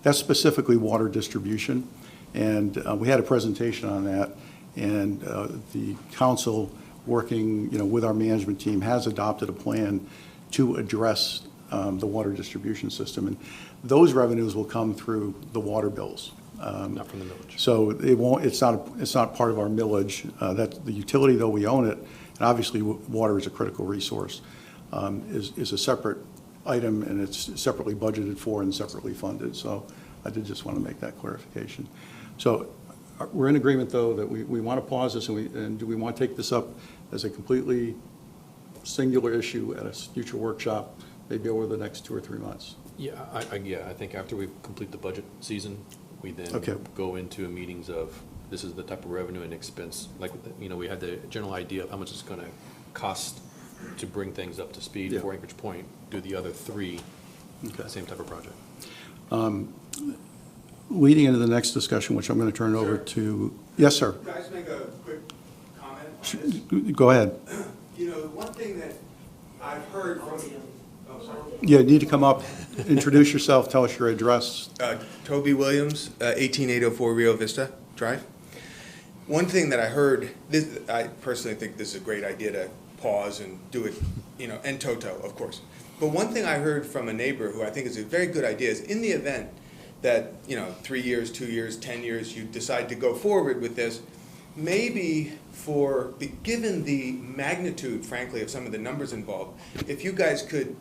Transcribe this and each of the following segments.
That's specifically water distribution, and we had a presentation on that, and the council, working with our management team, has adopted a plan to address the water distribution system, and those revenues will come through the water bills. Not from the millage. So it won't. It's not part of our millage. That the utility, though we own it, and obviously water is a critical resource, is a separate item, and it's separately budgeted for and separately funded. So I did just want to make that clarification. So we're in agreement, though, that we want to pause this, and do we want to take this up as a completely singular issue at a future workshop, maybe over the next 2 or 3 months? Yeah, I think after we complete the budget season, we then go into meetings of, this is the type of revenue and expense. Like, we had the general idea of how much it's going to cost to bring things up to speed for Anchorage Point, do the other 3, same type of project. Leading into the next discussion, which I'm going to turn over to, yes, sir. Can I just make a quick comment on this? Go ahead. One thing that I've heard from, Yeah, you need to come up, introduce yourself, tell us your address. Toby Williams, 18804 Rio Vista Drive. One thing that I heard, I personally think this is a great idea to pause and do it, en toto, of course. But one thing I heard from a neighbor who I think is a very good idea is, in the event that, 3 years, 2 years, 10 years, you decide to go forward with this, maybe given the magnitude, frankly, of some of the numbers involved, if you guys could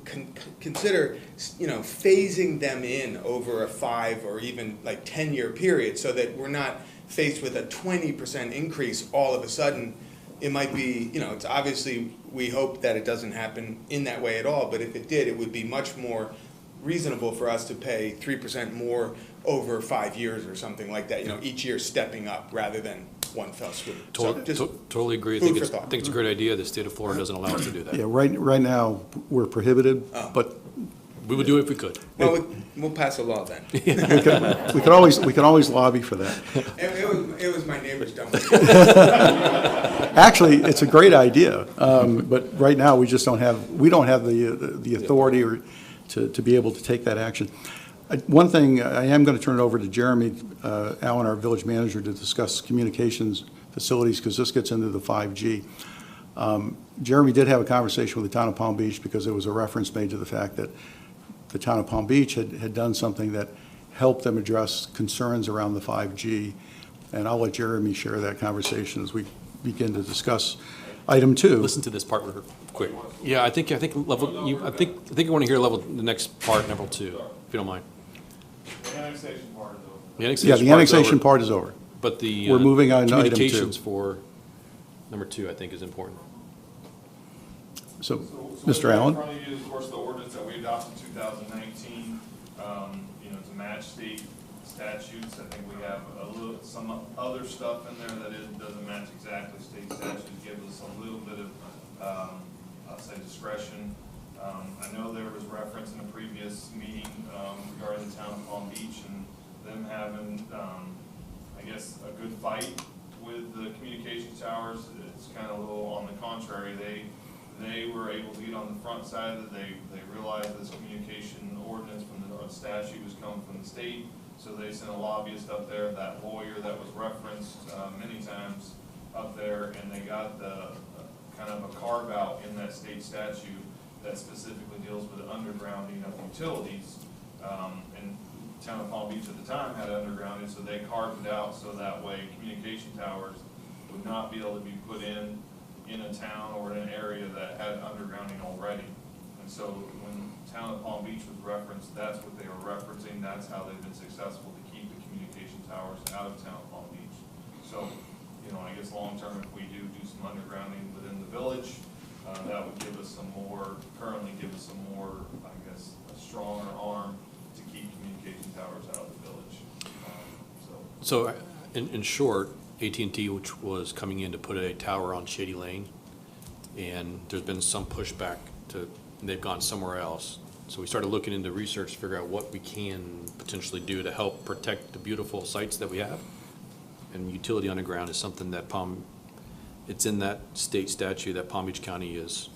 consider, phasing them in over a 5 or even 10-year period, so that we're not faced with a 20% increase all of a sudden. It might be, it's obviously, we hope that it doesn't happen in that way at all, but if it did, it would be much more reasonable for us to pay 3% more over 5 years or something like that, each year stepping up rather than one fell swoop. Totally agree. I think it's a great idea. The state of Florida doesn't allow us to do that. Yeah, right now, we're prohibited, but we would do it if we could. Well, we'll pass a law then. we could always lobby for that. It was my neighbor's dumb. Actually, it's a great idea, but right now we don't have the authority to be able to take that action. One thing, I am going to turn it over to Jeremy Allen, our village manager, to discuss communications facilities, because this gets into the 5G. Jeremy did have a conversation with the town of Palm Beach, because there was a reference made to the fact that the town of Palm Beach had done something that helped them address concerns around the 5G. And I'll let Jeremy share that conversation as we begin to discuss item 2. Listen to this part real quick. Yeah, I think level. You want to hear the next part, level 2, if you don't mind. The annexation part is over. The annexation part is over. But we're moving on to item 2. Communications for number 2, I think, is important. So Mr. Allen? In front of you is, of course, the ordinance that we adopted in 2019, to match state statutes. I think we have some other stuff in there that doesn't match exactly state statutes, gives us a little bit of, I'll say, discretion. I know there was reference in a previous meeting regarding the town of Palm Beach and them having, I guess, a good fight with the communication towers. It's kind of a little on the contrary. They were able to get on the front side of it. They realized this communication ordinance from the statute was coming from the state, so they sent a lobbyist up there, that lawyer that was referenced many times up there, and they got the kind of a carve out in that state statute that specifically deals with the undergrounding of utilities. And the town of Palm Beach at the time had undergrounding, so they carved it out so that way communication towers would not be able to be put in a town or in an area that had undergrounding already. And so when the town of Palm Beach was referenced, that's what they were referencing. That's how they've been successful to keep the communication towers out of town of Palm Beach. So, I guess long term, if we do some undergrounding within the village, that would currently give us some more, I guess, a stronger arm to keep communication towers out of the village. So in short, AT&T, which was coming in to put a tower on Shady Lane, and there's been some pushback they've gone somewhere else. So we started looking into research to figure out what we can potentially do to help protect the beautiful sites that we have. And utility underground is something that it's in that state statute that Palm Beach County is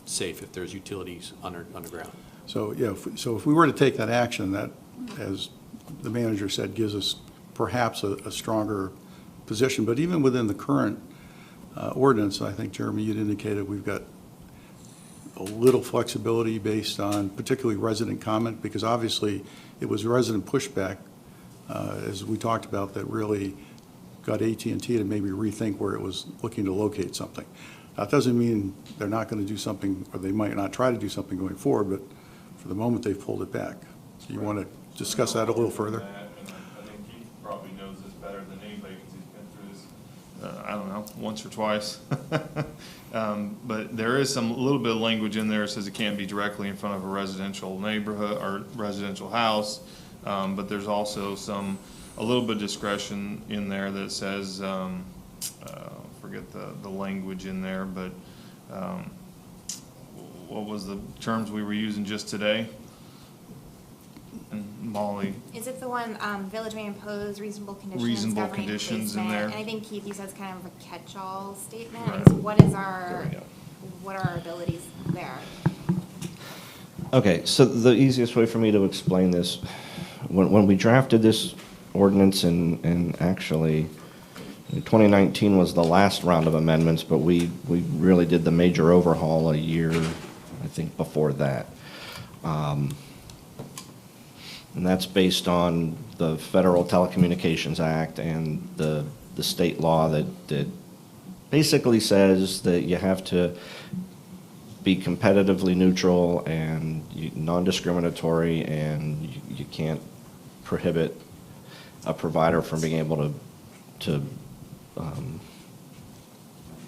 safe if there's utilities underground. So, if we were to take that action, that as the manager said, gives us perhaps a stronger position. But even within the current ordinance, I think, Jeremy, you'd indicated we've got a little flexibility based on particularly resident comment, because obviously it was resident pushback, as we talked about, that really got AT&T to maybe rethink where it was looking to locate something. That doesn't mean they're not going to do something, or they might not try to do something going forward, but for the moment, they've pulled it back. So you want to discuss that a little further? And I think Keith probably knows this better than anybody because he's been through this, I don't know, once or twice. But there is a little bit of language in there that says it can't be directly in front of a residential neighborhood or residential house. But there's also a little bit of discretion in there that says, forget the language in there, but what was the terms we were using just today? And Molly, Is it the one, village may impose reasonable conditions? Reasonable governing conditions in placement? there. And I think Keith, you said it's kind of a catch-all statement. Right. I guess what is There we go. what are our abilities there? Okay, so the easiest way for me to explain this, when we drafted this ordinance, and actually 2019 was the last round of amendments, but we really did the major overhaul a year, I think, before that. And that's based on the Federal Telecommunications Act and the state law that basically says that you have to be competitively neutral and non-discriminatory, and you can't prohibit a provider from being able to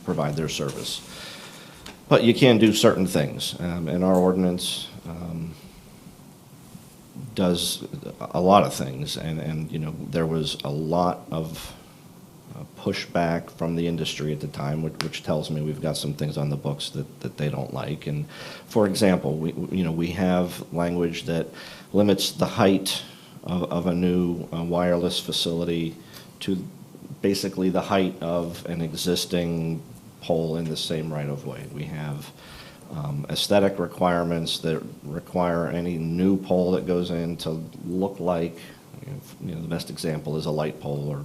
provide their service. But you can do certain things, and our ordinance does a lot of things, and you know, there was a lot of pushback from the industry at the time, which tells me we've got some things on the books that they don't like. And for example, we have language that limits the height of a new wireless facility to basically the height of an existing pole in the same right-of-way. We have aesthetic requirements that require any new pole that goes in to look like, the best example is a light pole. Or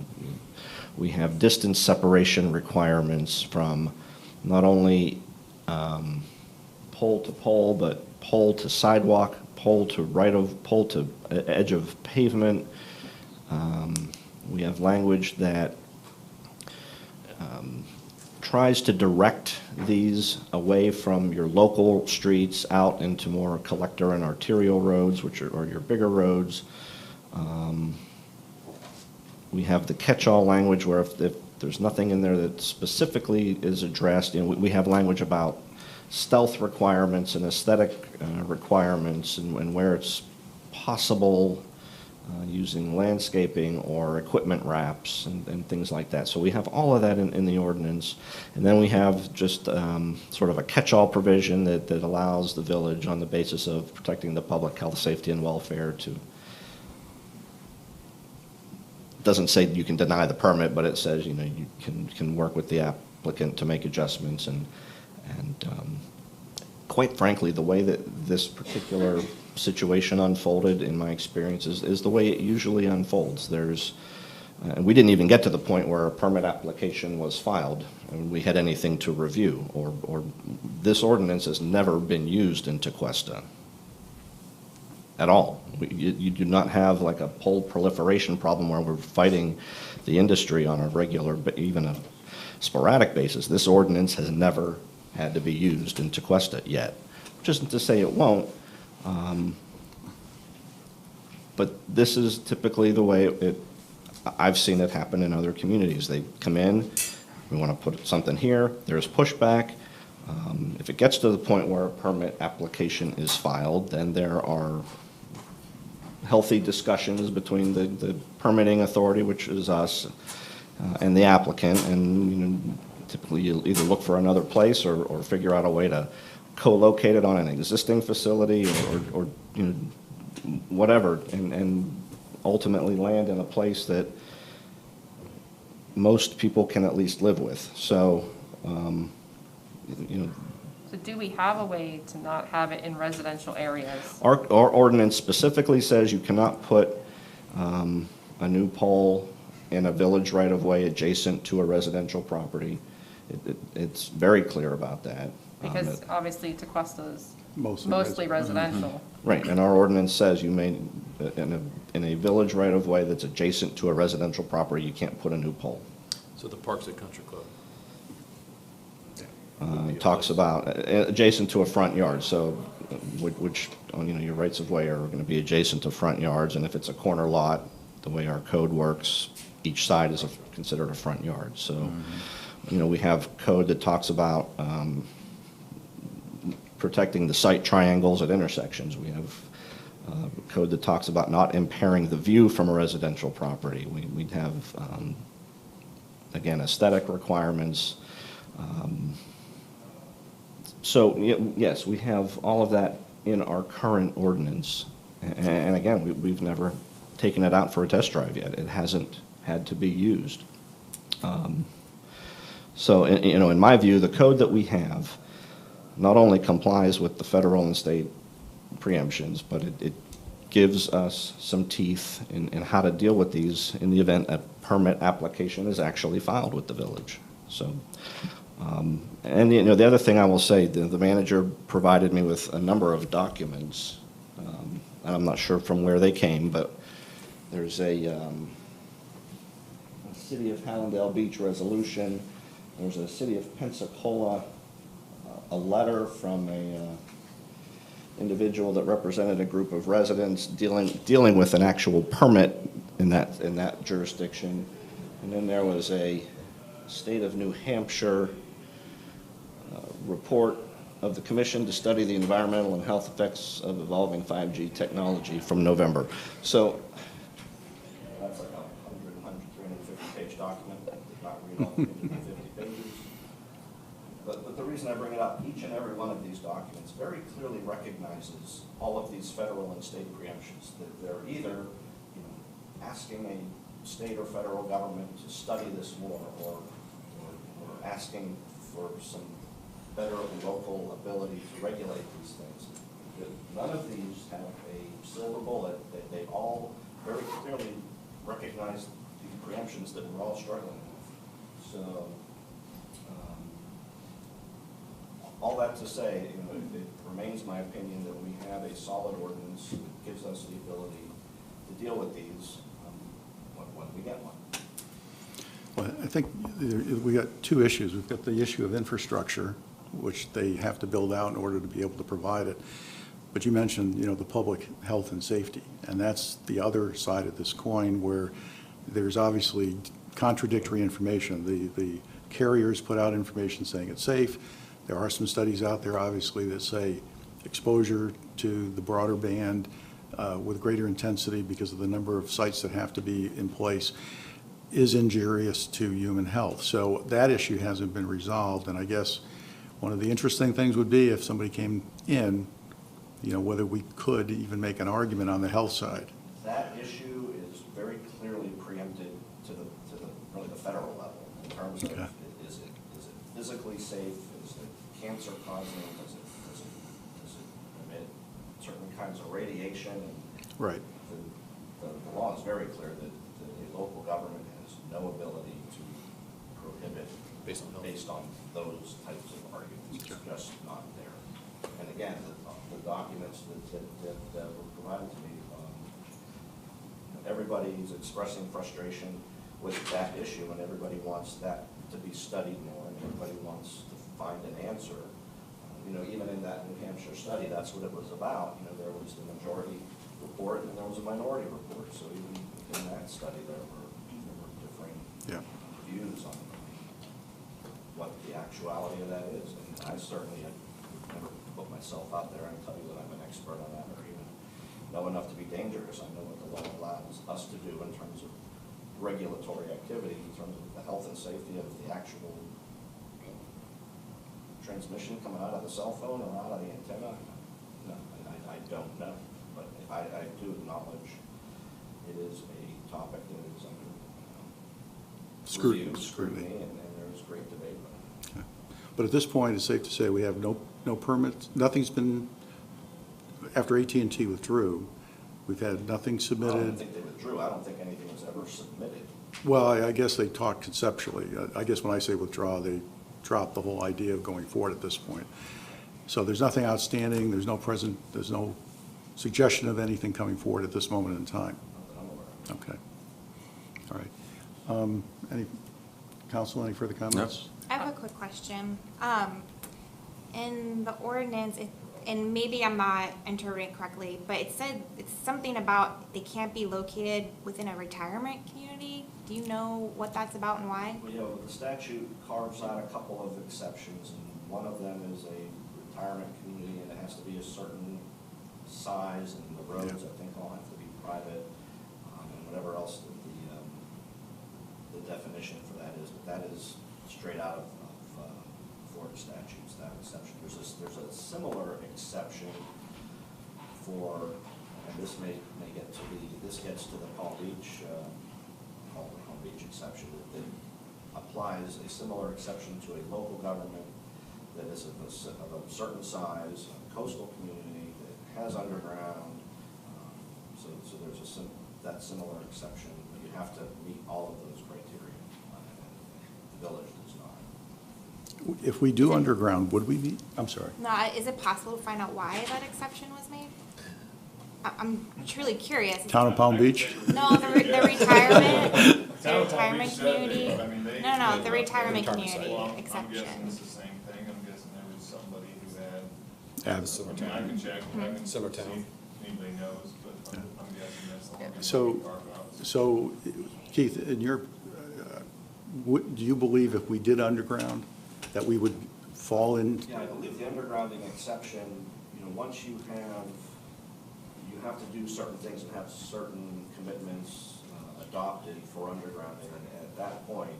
we have distance separation requirements from not only pole to pole, but pole to sidewalk, pole to edge of pavement. We have language that tries to direct these away from your local streets out into more collector and arterial roads, which are your bigger roads. We have the catch-all language where if there's nothing in there that specifically is addressed, we have language about stealth requirements and aesthetic requirements, and where it's possible using landscaping or equipment wraps and things like that. So we have all of that in the ordinance. And then we have just sort of a catch-all provision that allows the village, on the basis of protecting the public health, safety, and welfare, to, doesn't say you can deny the permit, but it says, you can work with the applicant to make adjustments. And quite frankly, the way that this particular situation unfolded, in my experience, is the way it usually unfolds. And we didn't even get to the point where a permit application was filed and we had anything to review, or this ordinance has never been used in Tequesta at all. You do not have like a pole proliferation problem where we're fighting the industry on a regular, but even a sporadic basis. This ordinance has never had to be used in Tequesta yet, which isn't to say it won't. But this is typically the way I've seen it happen in other communities. They come in, we want to put something here, there's pushback. If it gets to the point where a permit application is filed, then there are healthy discussions between the permitting authority, which is us, and the applicant, and typically you'll either look for another place or figure out a way to co-locate it on an existing facility or whatever, and ultimately land in a place that most people can at least live with. So, So do we have a way to not have it in residential areas? Our ordinance specifically says you cannot put a new pole in a village right-of-way adjacent to a residential property. It's very clear about that. Because obviously Tequesta's Mostly mostly residential. Right, and our ordinance says you may, in a village right-of-way that's adjacent to a residential property, you can't put a new pole. So the Parks and Country Club. Talks about adjacent to a front yard, so which, your rights of way are going to be adjacent to front yards, and if it's a corner lot, the way our code works, each side is considered a front yard. So, we have code that talks about protecting the sight triangles at intersections. We have code that talks about not impairing the view from a residential property. We'd have, again, aesthetic requirements. So, yes, we have all of that in our current ordinance. And again, we've never taken it out for a test drive yet. It hasn't had to be used. So, in my view, the code that we have not only complies with the federal and state preemptions, but it gives us some teeth in how to deal with these in the event a permit application is actually filed with the village. So, and the other thing I will say, the manager provided me with a number of documents, and I'm not sure from where they came, but there's a City of Hallandale Beach resolution. There's a City of Pensacola, a letter from a individual that represented a group of residents dealing with an actual permit in that jurisdiction. And then there was a State of New Hampshire report of the Commission to study the environmental and health effects of evolving 5G technology from November. So that's like a 350-page document. I did not read all 50 pages. But the reason I bring it up, each and every one of these documents very clearly recognizes all of these federal and state preemptions. That they're either asking a state or federal government to study this more, or asking for some better local ability to regulate these things. None of these have a silver bullet. They all very clearly recognize the preemptions that we're all struggling with. So, all that to say, it remains my opinion that we have a solid ordinance that gives us the ability to deal with these when we get one. Well, I think we got two issues. We've got the issue of infrastructure, which they have to build out in order to be able to provide it. But you mentioned, the public health and safety, and that's the other side of this coin, where there's obviously contradictory information. The carriers put out information saying it's safe. There are some studies out there, obviously, that say exposure to the broader band with greater intensity because of the number of sites that have to be in place is injurious to human health. So that issue hasn't been resolved, and I guess one of the interesting things would be if somebody came in, whether we could even make an argument on the health side. That issue is very clearly preempted to the really the federal level in terms of is it physically safe, is it cancer causing, does it emit certain kinds of radiation? Right. The law is very clear that the local government has no ability to prohibit based on those types of arguments. It's just not there. And again, the documents that were provided to me, everybody's expressing frustration with that issue, and everybody wants that to be studied more, and everybody wants to find an answer. Even in that New Hampshire study, that's what it was about. There was the majority report and there was a minority report. So even in that study, there were differing views on what the actuality of that is. And I certainly have never put myself out there and tell you that I'm an expert on that or even know enough to be dangerous. I know what the law allows us to do in terms of regulatory activity, in terms of the health and safety of the actual transmission coming out of the cell phone or out of the antenna. No, I don't know. But I do acknowledge it is a topic that is under Scrutiny. and there is great debate about it. But at this point, it's safe to say we have no no permits, nothing's been, after AT&T withdrew, we've had nothing I don't submitted. think they withdrew. I don't think anything was ever submitted. Well, I guess they talked conceptually. I guess when I say withdraw, they dropped the whole idea of going forward at this point. So there's nothing outstanding, there's no suggestion of anything coming forward at this moment in time. Not that I'm aware of. Okay. All right. Any, council, any further comments? I have a quick question. In the ordinance, and maybe I'm not interpreting it correctly, but it said, it's something about they can't be located within a retirement community. Do you know what that's about and why? Well, you know, the statute carves out a couple of exceptions, and one of them is a retirement community, and it has to be a certain size, and the roads, I think, all have to be private, and whatever else the definition for that is, but that is straight out of Florida statutes, that exception. There's a similar exception for, and this may get to this gets to the Palm Beach exception. It applies a similar exception to a local government that is of a certain size, a coastal community that has underground. So there's that similar exception, but you have to meet all of those criteria. The village does not. If we do underground, would we meet? I'm sorry. No, is it possible to find out why that exception was made? I'm truly curious. Town of Palm Beach? No, the retirement, the Town of Palm retirement Beach said community. they- I mean, they- No, the they- retirement retirement community Well, I'm exception. guessing it's the same thing. I'm guessing there was somebody who had, Yeah. I mean, I can check, I can see Similar if town. anybody knows, but I'm guessing that's the one. So- So, Keith, in your, do you believe if we did underground, that we would fall in? Yeah, I believe the undergrounding exception, you know, once you have to do certain things and have certain commitments adopted for undergrounding, and at that point,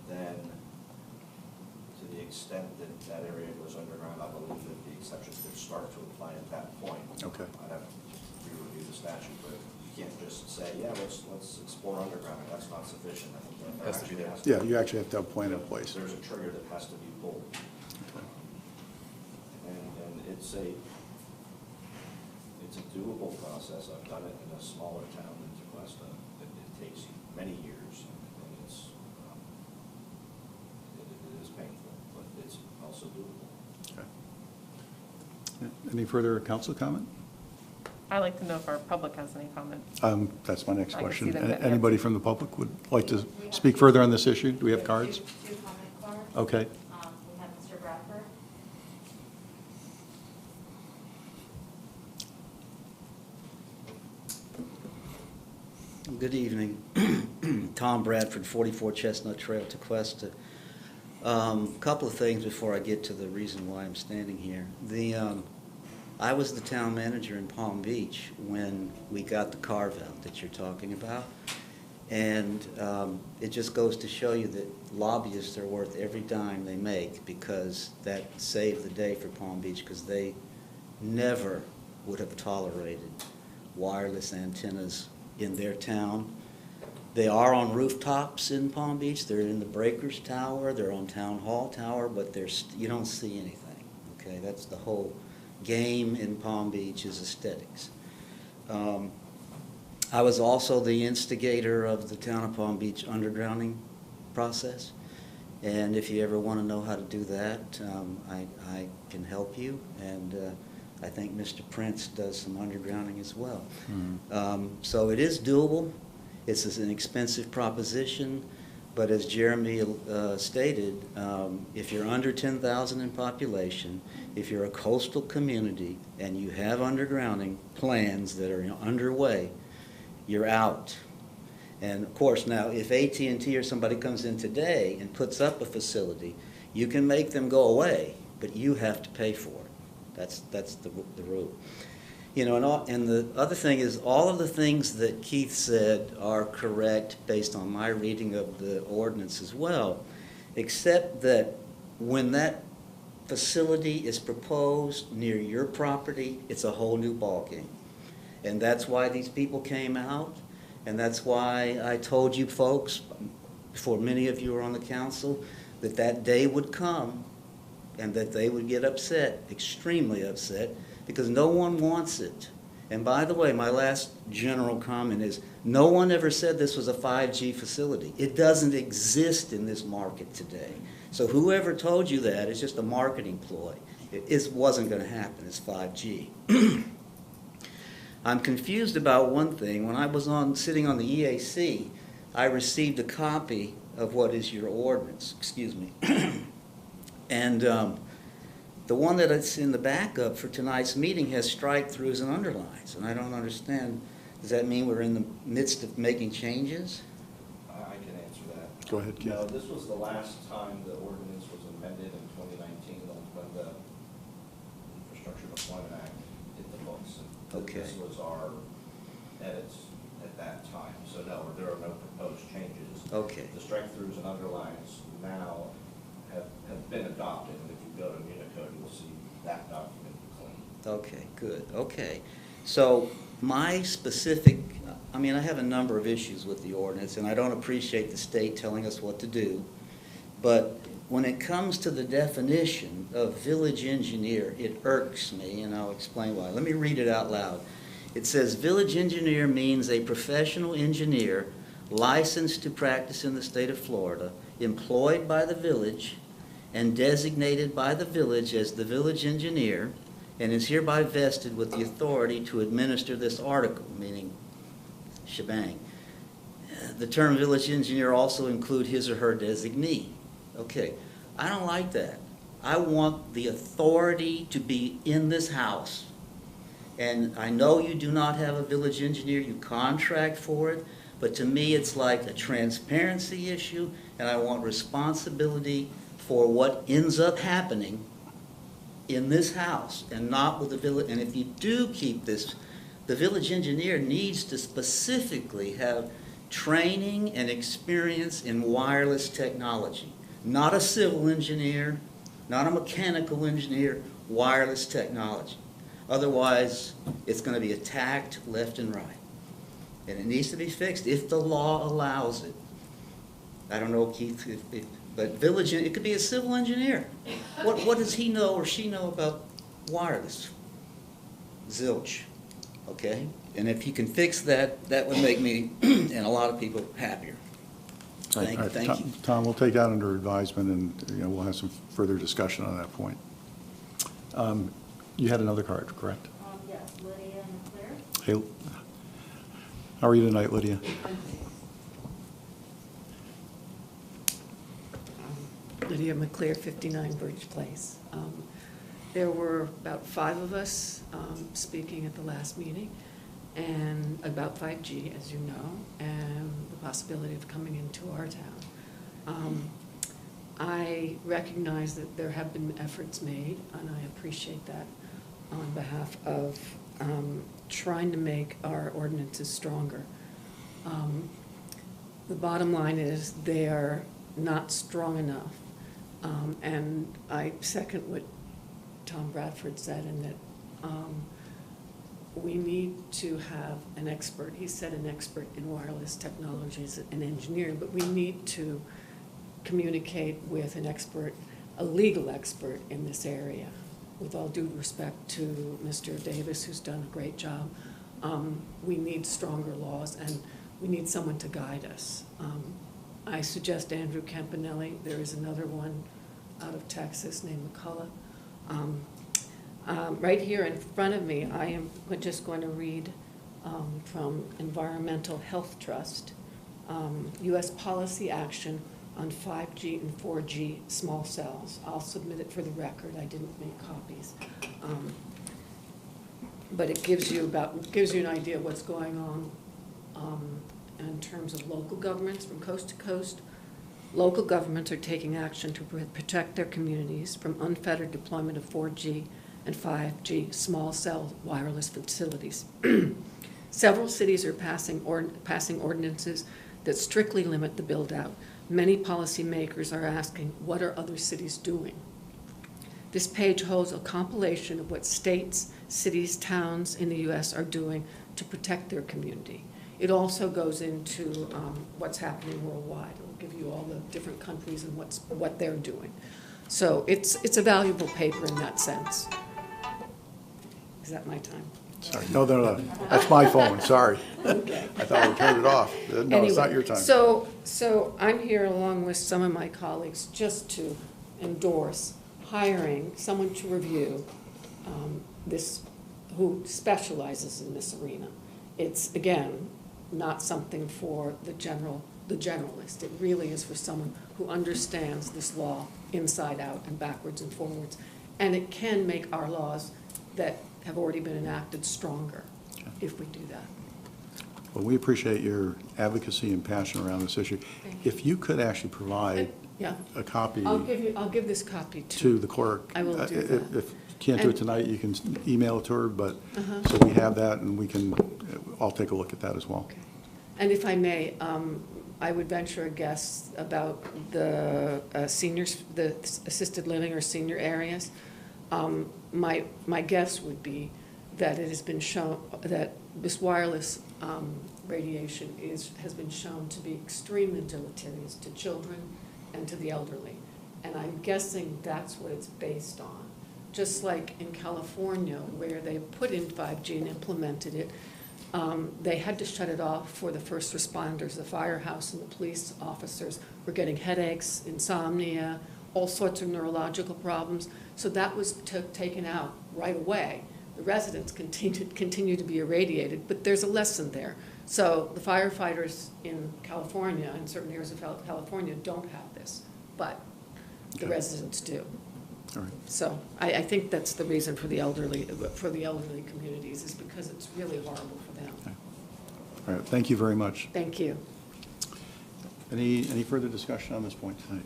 then to the extent that that area goes underground, I believe that the exceptions could start to apply at that point. Okay. I'd have to review the statute, but you can't just say, yeah, let's explore undergrounding. That's not sufficient. I think that Has to be actually there. has to Yeah, you actually have to have a plan in place. There's a trigger that has to be pulled. And it's a doable process. I've done it in a smaller town in Tequesta. It takes many years, and it's, it is painful, but it's also doable. Okay. Any further council comment? I'd like to know if our public has any comment. That's my next I can question. see them there. Anybody from the public would like to speak further on this issue? Do we have cards? Two comment cards. Okay. We have Mr. Bradford. Good evening. Tom Bradford, 44 Chestnut Trail, Tequesta. Couple of things before I get to the reason why I'm standing here. I was the town manager in Palm Beach when we got the carve-out that you're talking about. And it just goes to show you that lobbyists are worth every dime they make, because that saved the day for Palm Beach, because they never would have tolerated wireless antennas in their town. They are on rooftops in Palm Beach. They're in the Breakers Tower. They're on Town Hall Tower, but you don't see anything. Okay, that's the whole game in Palm Beach, is aesthetics. I was also the instigator of the Town of Palm Beach undergrounding process, and if you ever want to know how to do that, I can help you, and I think Mr. Prince does some undergrounding as well. So it is doable. It's an expensive proposition, but as Jeremy stated, if you're under 10,000 in population, if you're a coastal community and you have undergrounding plans that are underway, you're out. And of course, now if AT&T or somebody comes in today and puts up a facility, you can make them go away, but you have to pay for it. That's the rule. You know, and the other thing is, all of the things that Keith said are correct based on my reading of the ordinance as well, except that when that facility is proposed near your property, it's a whole new ballgame. And that's why these people came out, and that's why I told you folks, before many of you were on the council, that that day would come, and that they would get upset, extremely upset, because no one wants it. And by the way, my last general comment is, no one ever said this was a 5G facility. It doesn't exist in this market today. So whoever told you that is just a marketing ploy. It wasn't going to happen. It's 5G. I'm confused about one thing. When I was sitting on the EAC, I received a copy of what is your ordinance, excuse me. And the one that it's in the backup for tonight's meeting has strike-throughs and underlines, and I don't understand. Does that mean we're in the midst of making changes? I can answer that. Go ahead, Keith. No, this was the last time the ordinance was amended in 2019 when the Infrastructure Deployment Act hit the books. And Okay. This was our edits at that time. So no, there are no proposed changes. Okay. The strike-throughs and underlines now have been adopted, and if you go to Unicode, you'll see that document clean. Okay, good, okay. So my specific, I mean, I have a number of issues with the ordinance, and I don't appreciate the state telling us what to do. But when it comes to the definition of village engineer, it irks me, and I'll explain why. Let me read it out loud. It says, village engineer means a professional engineer licensed to practice in the state of Florida, employed by the village, and designated by the village as the village engineer, and is hereby vested with the authority to administer this article, meaning shebang. The term village engineer also include his or her designee. Okay, I don't like that. I want the authority to be in this house. And I know you do not have a village engineer, you contract for it, but to me it's like a transparency issue, and I want responsibility for what ends up happening in this house and not with the village. And if you do keep this, the village engineer needs to specifically have training and experience in wireless technology. Not a civil engineer, not a mechanical engineer, wireless technology. Otherwise, it's going to be attacked left and right. And it needs to be fixed if the law allows it. I don't know, Keith, but village, it could be a civil engineer. What does he know or she know about wireless? Zilch, okay? And if you can fix that, that would make me and a lot of people happier. All right, Thank you. Tom, we'll take that under advisement, and we'll have some further discussion on that point. You had another card, correct? Yes, Lydia McClure. Hey, how are you tonight, Lydia? Lydia McClure, 59 Birch Place. There were about 5 of us speaking at the last meeting, and about 5G, as you know, and the possibility of coming into our town. I recognize that there have been efforts made, and I appreciate that on behalf of trying to make our ordinances stronger. The bottom line is they are not strong enough. And I second what Tom Bradford said, in that we need to have an expert. He said an expert in wireless technologies, an engineer, but we need to communicate with an expert, a legal expert in this area. With all due respect to Mr. Davis, who's done a great job, we need stronger laws, and we need someone to guide us. I suggest Andrew Campanelli. There is another one out of Texas named McCullough. Right here in front of me, I am just going to read from Environmental Health Trust, U.S. Policy Action on 5G and 4G small cells. I'll submit it for the record. I didn't make copies. But it gives you an idea of what's going on in terms of local governments from coast to coast. Local governments are taking action to protect their communities from unfettered deployment of 4G and 5G small cell wireless facilities. Several cities are passing ordinances that strictly limit the build-out. Many policymakers are asking, what are other cities doing? This page holds a compilation of what states, cities, towns in the U.S. are doing to protect their community. It also goes into what's happening worldwide. It will give you all the different countries and what they're doing. So it's a valuable paper in that sense. Is that my time? Sorry, no, that's my phone, sorry. Okay. I thought we turned it off. No, it's not Anyway, your time. So I'm here along with some of my colleagues just to endorse hiring someone to review this, who specializes in this arena. It's, again, not something for the generalist. It really is for someone who understands this law inside out and backwards and forwards. And it can make our laws that have already been enacted stronger if we do that. Well, we appreciate your advocacy and passion around this issue. Thank you. If you could actually provide Yeah. a copy I'll give this copy to the clerk. I will do that. If you can't do it And- tonight, you can email it to her, but, so we have that, and we can, I'll take a look at that as well. Okay. And if I may, I would venture a guess about the seniors, the assisted living or senior areas. My guess would be that it has been shown, that this wireless radiation has been shown to be extremely deleterious to children and to the elderly. And I'm guessing that's what it's based on. Just like in California, where they put in 5G and implemented it, they had to shut it off for the first responders. The firehouse and the police officers were getting headaches, insomnia, all sorts of neurological problems. So that was taken out right away. The residents continue to be irradiated, but there's a lesson there. So the firefighters in California, in certain areas of California, don't have this, but the Okay. residents do. All right. So I think that's the reason for the elderly communities, is because it's really horrible for them. Okay. All right, thank you very much. Thank you. Any further discussion on this point tonight?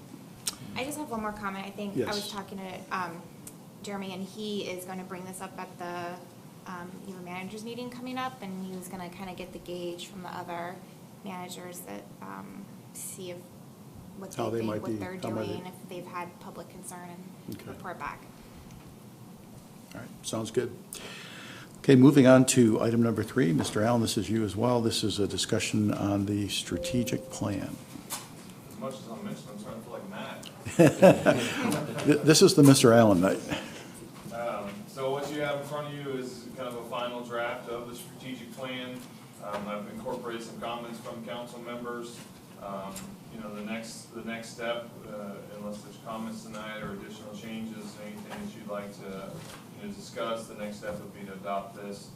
I just have one more comment. I think I Yes. was talking to Jeremy, and he is going to bring this up at the managers meeting coming up, and he was going to kind of get the gauge from the other managers that see if what How they they think, might what be- they're how might doing, they- if they've had public concern, and Okay. report back. All right, sounds good. Okay, moving on to item number 3. Mr. Allen, this is you as well. This is a discussion on the strategic plan. As much as I'm mentioning, I'm starting to feel like Matt. This is the Mr. Allen night. So what you have in front of you is kind of a final draft of the strategic plan. I've incorporated some comments from council members. The next step, unless there's comments tonight or additional changes, anything that you'd like to discuss, the next step would be to adopt this,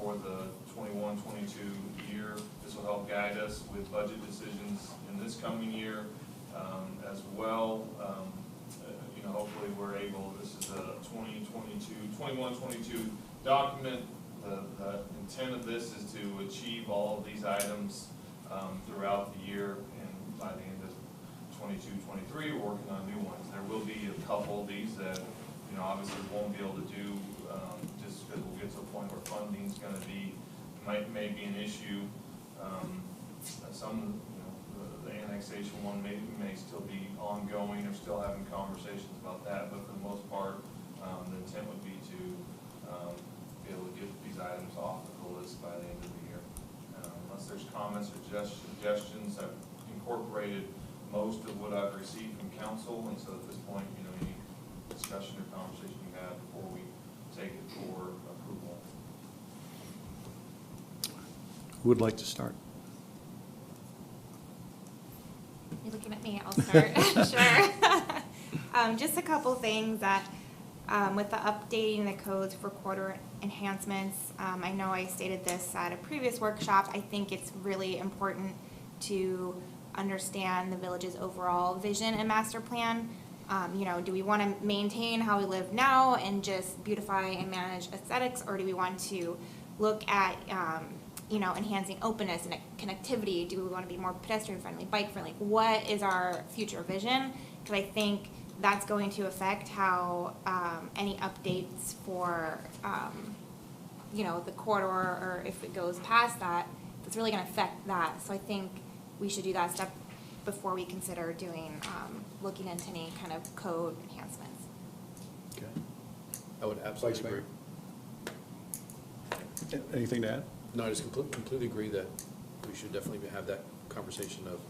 for the 21-22 year. This will help guide us with budget decisions in this coming year as well. Hopefully we're able, this is a 21-22 document. The intent of this is to achieve all of these items throughout the year, and by the end of 22-23, we're working on new ones. There will be a couple of these that, obviously won't be able to do just because we'll get to a point where funding's going to be, may be an issue. Some, the annexation one may still be ongoing, or still having conversations about that, but for the most part, the intent would be to be able to get these items off of the list by the end of the year. Unless there's comments or suggestions, I've incorporated most of what I've received from council, and so at this point, any discussion or conversation you have before we take it for approval. Who would like to start? You're looking at me, I'll start. Sure. Just a couple things that, with the updating the codes for quarter enhancements, I know I stated this at a previous workshop, I think it's really important to understand the village's overall vision and master plan. Do we want to maintain how we live now and just beautify and manage aesthetics, or do we want to look at enhancing openness and connectivity? Do we want to be more pedestrian friendly, bike friendly? What is our future vision? Because I think that's going to affect how any updates for the corridor, or if it goes past that, it's really going to affect that. So I think we should do that step before we consider doing looking into any kind of code enhancements. Okay. I would absolutely Vice agree. Mayor? Anything to add? No, I just completely agree that we should definitely have that conversation of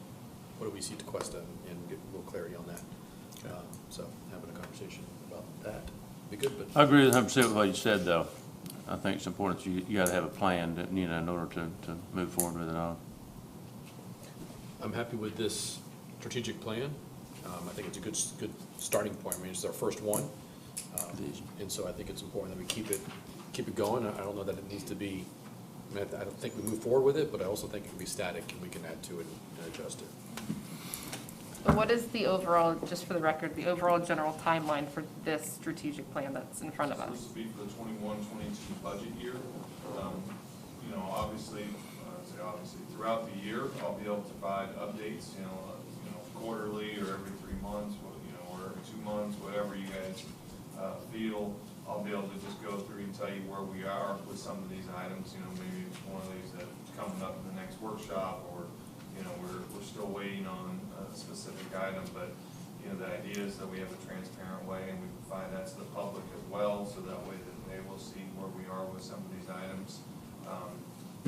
what do we see to Cuesta and get a little clarity on that. So having a conversation about that would be good, but. I agree 100% with what you said, though. I think it's important that you gotta have a plan, that, you know, in order to move forward with it all. I'm happy with this strategic plan. I think it's a good starting point. I mean, it's our first one. And so I think it's important that we keep it going. I don't know that it needs to be, I mean, I don't think we move forward with it, but I also think it can be static and we can add to it and adjust it. But what is the overall, just for the record, the overall general timeline for this strategic plan that's in front of us? This will be for the 21-22 budget year. You know, obviously, throughout the year, I'll be able to provide updates, you know, quarterly or every 3 months, or every 2 months, whatever you guys feel. I'll be able to just go through and tell you where we are with some of these items. You know, maybe it's one of these that's coming up in the next workshop, or you know, we're still waiting on a specific item. But you know, the idea is that we have a transparent way, and we provide that to the public as well, so that way that they will see where we are with some of these items.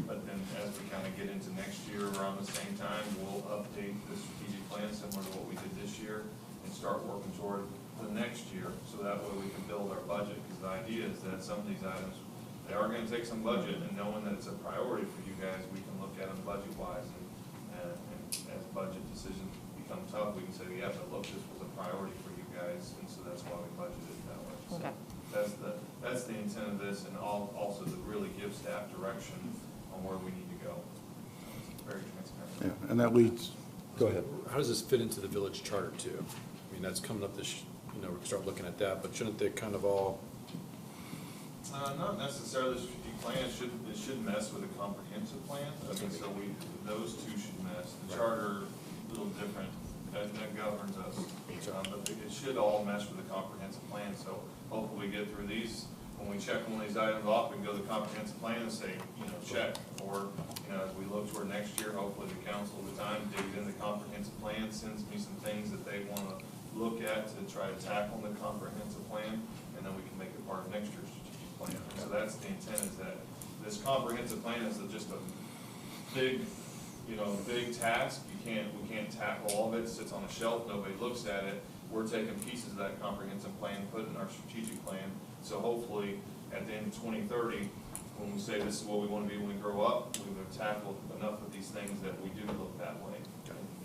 But then as we kind of get into next year around the same time, we'll update the strategic plan similar to what we did this year and start working toward the next year, so that way we can build our budget. Because the idea is that some of these items, they are going to take some budget, and knowing that it's a priority for you guys, we can look at them budget-wise. And as budget decisions become tough, we can say, yeah, but look, this was a priority for you guys, and so that's why we budgeted it that way. So Okay. that's the intent of this, and also to really give staff direction on where we need to go. It's very transparent. Yeah, and that leads, go ahead. How does this fit into the village charter too? I mean, that's coming up this, you know, we can start looking at that, but shouldn't they kind of all? Not necessarily the strategic plan. It should mess with a comprehensive plan. I mean, so those two should mess. The charter, a little different, that governs us. But it should all mesh with a comprehensive plan. So hopefully we get through these. When we check one of these items off, we can go to the comprehensive plan and say, you know, check. Or, you know, as we look toward next year, hopefully the council at the time digs in the comprehensive plan, sends me some things that they want to look at to try to tackle in the comprehensive plan, and then we can make it part of next year's strategic plan. So that's the intent, is that this comprehensive plan is just a big, you know, big task. We can't tackle all of it. It sits on a shelf, nobody looks at it. We're taking pieces of that comprehensive plan, put it in our strategic plan. So hopefully, at the end of 2030, when we say this is what we want to be when we grow up, we would have tackled enough of these things that we do look that way.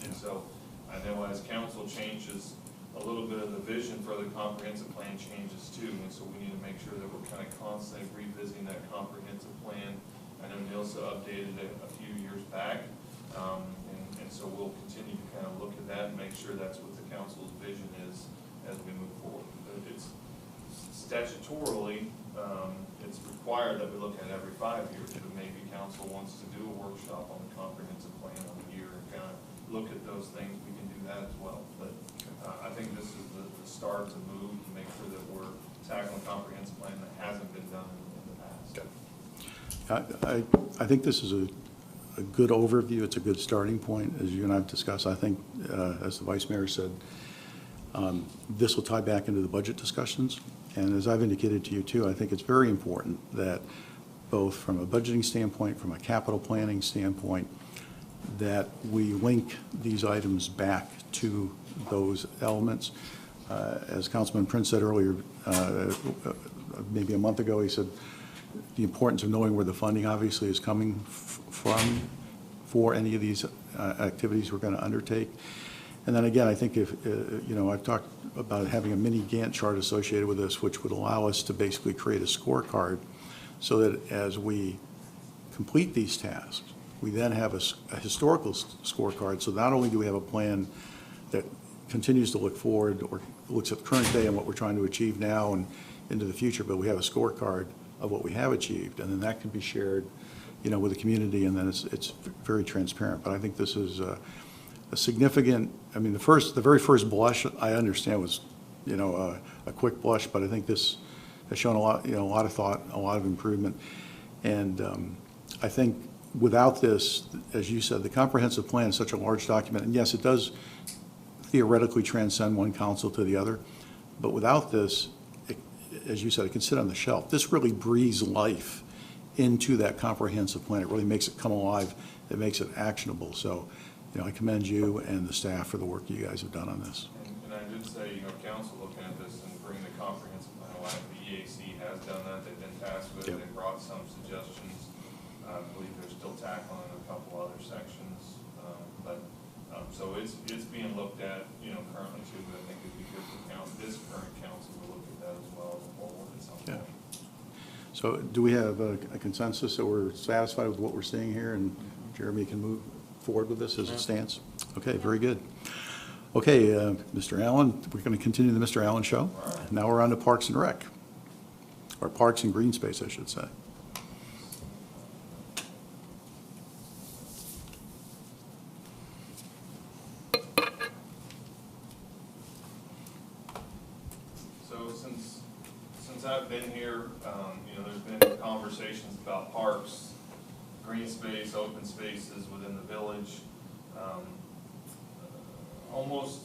And so I know as council changes, a little bit of the vision for the comprehensive plan changes too. And so we need to make sure that we're kind of constantly revisiting that comprehensive plan. I know Nilsa updated it a few years back. And so we'll continue to kind of look at that and make sure that's what the council's vision is as we move forward. But it's statutorily, it's required that we look at every 5 years, but maybe council wants to do a workshop on the comprehensive plan on the year and kind of look at those things, we can do that as well. But I think this is the start to move to make sure that we're tackling a comprehensive plan that hasn't been done in the past. I think this is a good overview. It's a good starting point, as you and I have discussed. I think, as the Vice Mayor said, this will tie back into the budget discussions. And as I've indicated to you too, I think it's very important that both from a budgeting standpoint, from a capital planning standpoint, that we link these items back to those elements. As Councilman Prince said earlier, maybe a month ago, he said the importance of knowing where the funding obviously is coming from for any of these activities we're going to undertake. And then again, I think if, you know, I've talked about having a mini Gantt chart associated with this, which would allow us to basically create a scorecard so that as we complete these tasks, we then have a historical scorecard. So not only do we have a plan that continues to look forward or looks at the current day and what we're trying to achieve now and into the future, but we have a scorecard of what we have achieved, and then that can be shared, you know, with the community, and then it's very transparent. But I think this is a significant. I mean, the very first blush, I understand, was, you know, a quick blush, but I think this has shown a lot, you know, a lot of thought, a lot of improvement, and I think without this, as you said, the comprehensive plan is such a large document, and yes, it does theoretically transcend one council to the other, but without this, as you said, it can sit on the shelf. This really breathes life into that comprehensive plan. It really makes it come alive. It makes it actionable. So, you know, I commend you and the staff for the work you guys have done on this. And I did say, council looking at this and bring the comprehensive plan, like the EAC has done that, they've been tasked with it, Yep. they brought some suggestions. I believe they're still tackling a couple other sections, so it's being looked at, currently too, but I think it'd be good for this current council to look at that as well as a whole at some Yeah. point. So do we have a consensus that we're satisfied with what we're seeing here, and Jeremy can move forward with this as it stands? Okay, very good. Okay, Mr. Allen, we're going to continue the Mr. Allen show. Now we're on to Parks and Rec, or Parks and Green Space, I should say. So since I've been here, there's been conversations about parks, green space, open spaces within the village. Almost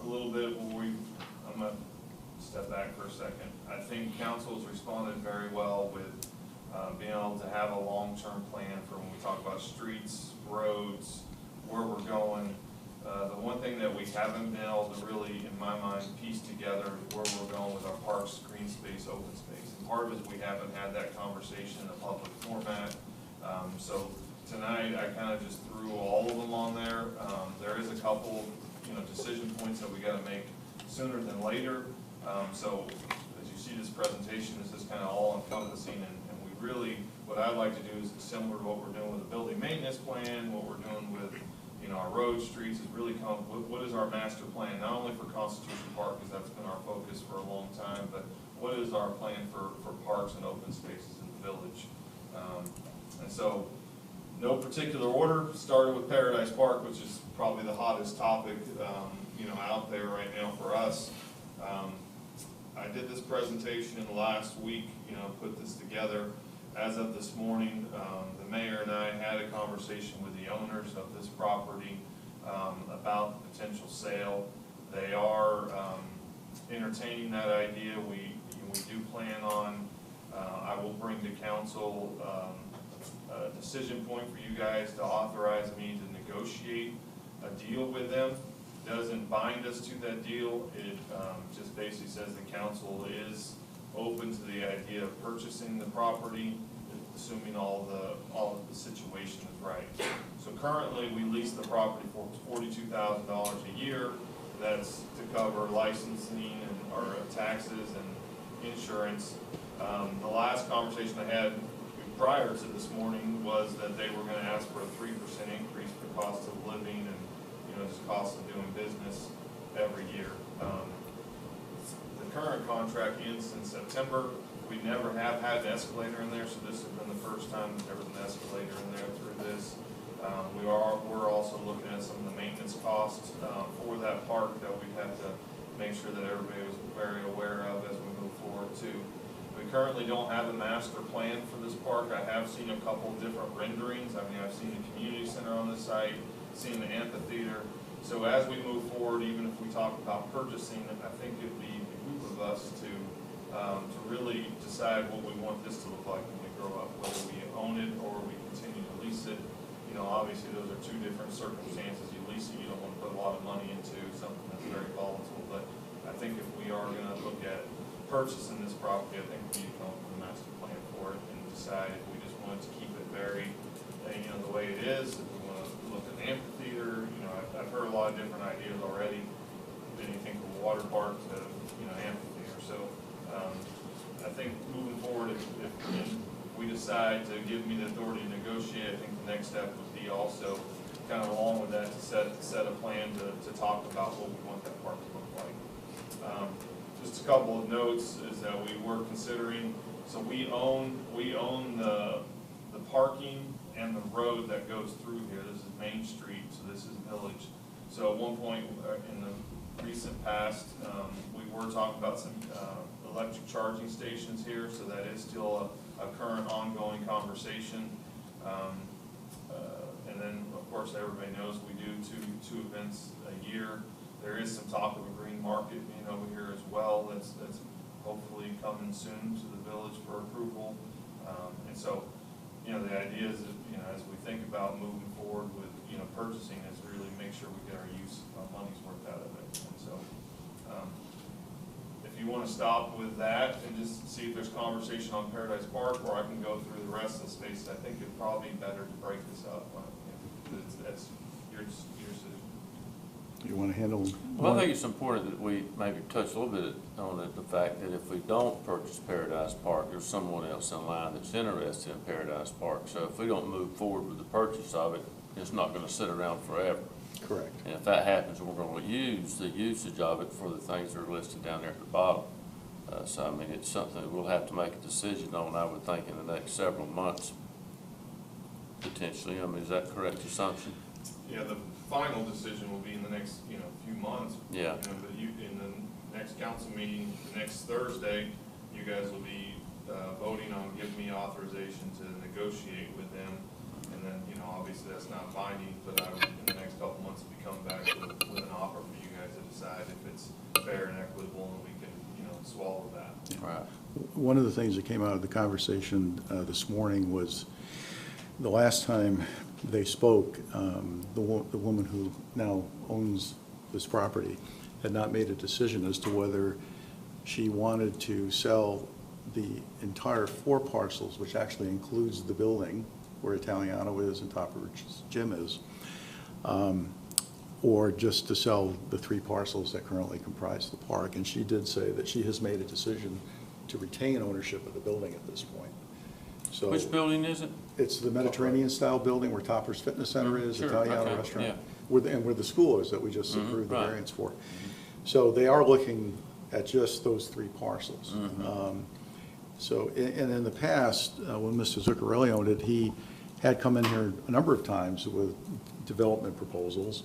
a little bit I'm gonna step back for a second. I think council's responded very well with being able to have a long-term plan for when we talk about streets, roads, where we're going. The one thing that we haven't been able to really, in my mind, piece together is where we're going with our parks, green space, open space. And part of it is we haven't had that conversation in a public format. So tonight, I kind of just threw all of them on there. There is a couple, decision points that we got to make sooner than later. So as you see this presentation, this is kind of all encompassing, and we really, what I'd like to do is similar to what we're doing with the building maintenance plan, what we're doing with our road, streets, is really come up with what is our master plan, not only for Constitution Park, because that's been our focus for a long time, but what is our plan for parks and open spaces in the village. And so, no particular order, started with Paradise Park, which is probably the hottest topic, out there right now for us. I did this presentation in the last week, put this together. As of this morning, the mayor and I had a conversation with the owners of this property about the potential sale. They are entertaining that idea. We do plan on, I will bring to council a decision point for you guys to authorize me to negotiate a deal with them. Doesn't bind us to that deal. It just basically says the council is open to the idea of purchasing the property, assuming all of the situation is right. So currently, we lease the property for $42,000 a year. That's to cover licensing and our taxes and insurance. The last conversation I had prior to this morning was that they were going to ask for a 3% increase for cost of living and just cost of doing business every year. The current contract ends in September. We never have had an escalator in there, so this has been the first time that there was an escalator in there through this. We're also looking at some of the maintenance costs for that park that we have to make sure that everybody was very aware of as we move forward too. We currently don't have a master plan for this park. I have seen a couple different renderings. I've seen the community center on the site, seen the amphitheater. So as we move forward, even if we talk about purchasing, I think it'd be a group of us to really decide what we want this to look like when we grow up, whether we own it or we continue to lease it. Obviously those are two different circumstances. You lease it, you don't want to put a lot of money into something that's very volatile. But I think if we are going to look at purchasing this property, I think we need to come up with a master plan for it and decide if we just want to keep it very, the way it is. If we want to look at the amphitheater, I've heard a lot of different ideas already. Anything from water park to amphitheater. So I think moving forward, if we decide to give me the authority to negotiate, I think the next step would be also kind of along with that to set a plan to talk about what we want that park to look like. Just a couple of notes is that we were considering, so we own the parking and the road that goes through here. This is Main Street, so this is Village. So at one point in the recent past, we were talking about some electric charging stations here, so that is still a current ongoing conversation. And then, of course, everybody knows we do two events a year. There is some talk of a green market being over here as well. That's hopefully coming soon to the village for approval. And so, the idea is that, as we think about moving forward with, purchasing, is really make sure we get our money's worth out of it. And so, If you want to stop with that and just see if there's conversation on Paradise Park, or I can go through the rest of the spaces, I think it'd probably be better to break this up. That's your decision. You want to handle? Well, I think it's important that we maybe touch a little bit on it, the fact that if we don't purchase Paradise Park, there's someone else in line that's interested in Paradise Park. So if we don't move forward with the purchase of it, it's not gonna sit around forever. Correct. And if that happens, we're gonna use the usage of it for the things that are listed down there at the bottom. So, I mean, it's something that we'll have to make a decision on, I would think, in the next several months, potentially. I mean, is that a correct assumption? Yeah, the final decision will be in the next, few months. Yeah. But in the next council meeting, next Thursday, you guys will be voting on giving me authorization to negotiate with them. And then, obviously that's not binding, but I would, in the next couple months, be coming back with an offer for you guys to decide if it's fair and equitable and we can, swallow that. Right. One of the things that came out of the conversation this morning was the last time they spoke, the woman who now owns this property had not made a decision as to whether she wanted to sell the entire 4 parcels, which actually includes the building where Italiano is and Topper's Gym is, or just to sell the 3 parcels that currently comprise the park. And she did say that she has made a decision to retain ownership of the building at this point. So Which building is it? it's the Mediterranean-style building where Topper's Fitness Center is, Sure, Italiano okay, restaurant, yeah. and where the school is that we just approved the right. variance for. So they are looking at just those 3 parcels. So, and in the past, when Mr. Zuccarelli owned it, he had come in here a number of times with development proposals,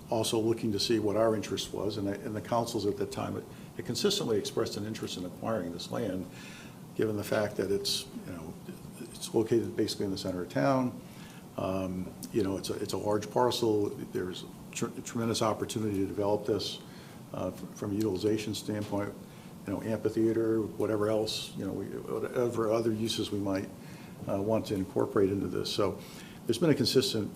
also looking to see what our interest was, and the councils at that time had consistently expressed an interest in acquiring this land, given the fact that it's located basically in the center of town. It's a large parcel. There's a tremendous opportunity to develop this from a utilization standpoint, amphitheater, whatever else, whatever other uses we might want to incorporate into this. So there's been a consistent,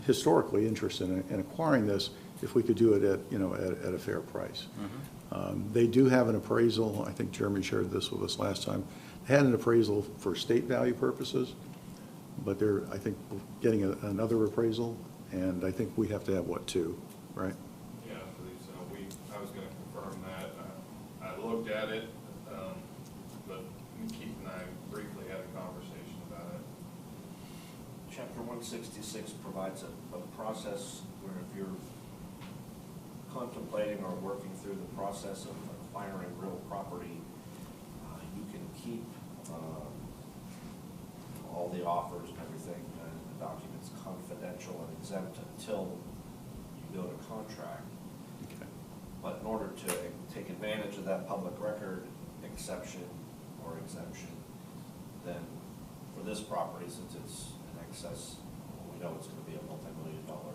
historically, interest in acquiring this if we could do it at a fair price. They do have an appraisal. I think Jeremy shared this with us last time. They had an appraisal for state value purposes, but they're, I think, getting another appraisal, and I think we have to have, 2, right? Yeah, I believe so. I was gonna confirm that. I looked at it, but Keith and I briefly had a conversation about it. Chapter 166 provides a process where if you're contemplating or working through the process of acquiring real property, you can keep all the offers and everything, the documents confidential and exempt until you go to contract. Okay. But in order to take advantage of that public record exception or exemption, then for this property, since it's in excess, we know it's going to be a multi-million-dollar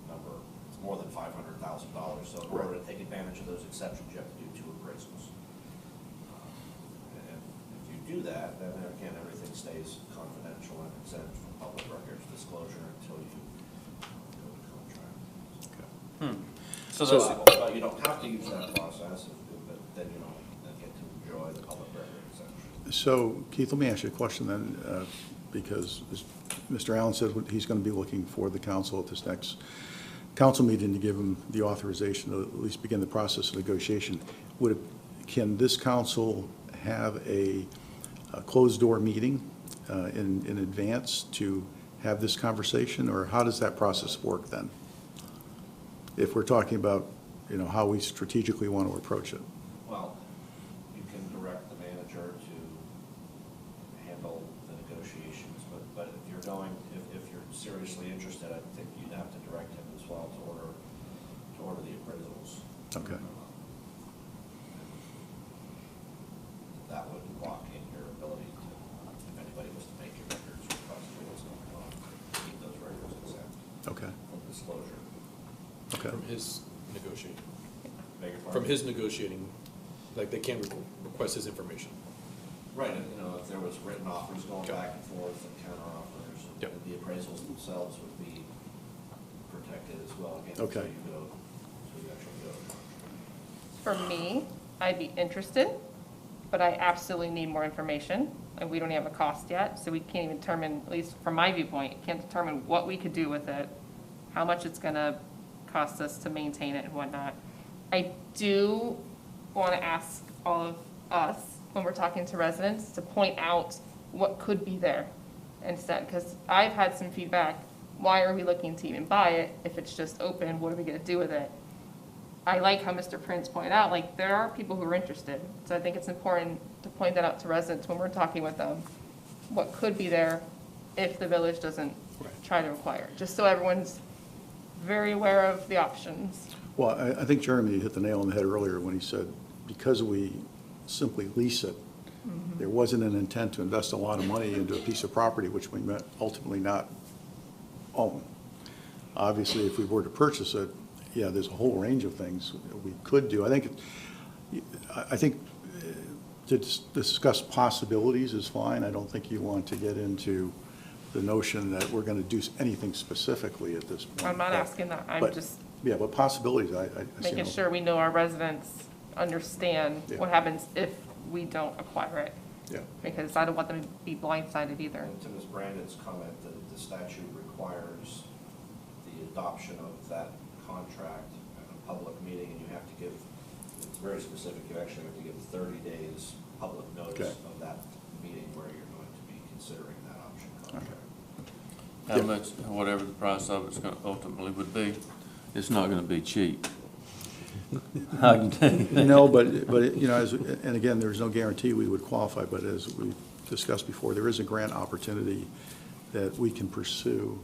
number. It's more than $500,000. So in order to take advantage of those exceptions, you have to do 2 appraisals. And if you do that, then again, everything stays confidential and exempt from public records disclosure until you go to contract. Okay. So So- that's, But you don't have to use that process, but then you don't get to enjoy the public record exemption. So, Keith, let me ask you a question then, because Mr. Allen said he's going to be looking for the council at this next council meeting to give him the authorization to at least begin the process of negotiation. Can this council have a closed-door meeting in advance to have this conversation, or how does that process work then? If we're talking about, how we strategically want to approach it. Well, you can direct the manager to handle the negotiations, but if you're seriously interested, I think you'd have to direct him as well to order the appraisals. Okay. That would lock in your ability to, if anybody was to make your records or possibly what's going on, keep those records exempt Okay. from disclosure. Okay. from his negotiating, Beg your pardon? from his negotiating, like they can request his information. Right, and, if there was written offers going Okay. back and forth and counter offers, Yep. the appraisals themselves would be protected as well. Again, Okay. until you go to the actual building. For me, I'd be interested, but I absolutely need more information, and we don't have a cost yet, so we can't even determine, at least from my viewpoint, can't determine what we could do with it, how much it's gonna cost us to maintain it and whatnot. I do wanna ask all of us, when we're talking to residents, to point out what could be there instead, because I've had some feedback, why are we looking to even buy it if it's just open, what are we gonna do with it? I like how Mr. Prince pointed out, like, there are people who are interested, so I think it's important to point that out to residents when we're talking with them, what could be there if the village doesn't try to acquire, just so everyone's very aware of the options. Well, I think Jeremy hit the nail on the head earlier when he said, because we simply lease it, there wasn't an intent to invest a lot of money into a piece of property which we meant ultimately not own. Obviously, if we were to purchase it, yeah, there's a whole range of things we could do. I think to discuss possibilities is fine. I don't think you want to get into the notion that we're going to do anything specifically at this point. I'm not asking that, I'm But- just Yeah, but possibilities, I see making no- sure we know our residents understand Yeah. what happens if we don't acquire it, Yeah. because I don't want them to be blindsided either. And to Ms. Brandon's comment, that the statute requires the adoption of that contract at a public meeting, and you have to give, it's very specific, you actually have to give 30 days public notice Okay. of that meeting where you're going to be considering that option contract. How much, whatever the price of it's gonna ultimately would be, it's not gonna be cheap. I can tell you that. No, but, you know, and again, there's no guarantee we would qualify, but as we discussed before, there is a grant opportunity that we can pursue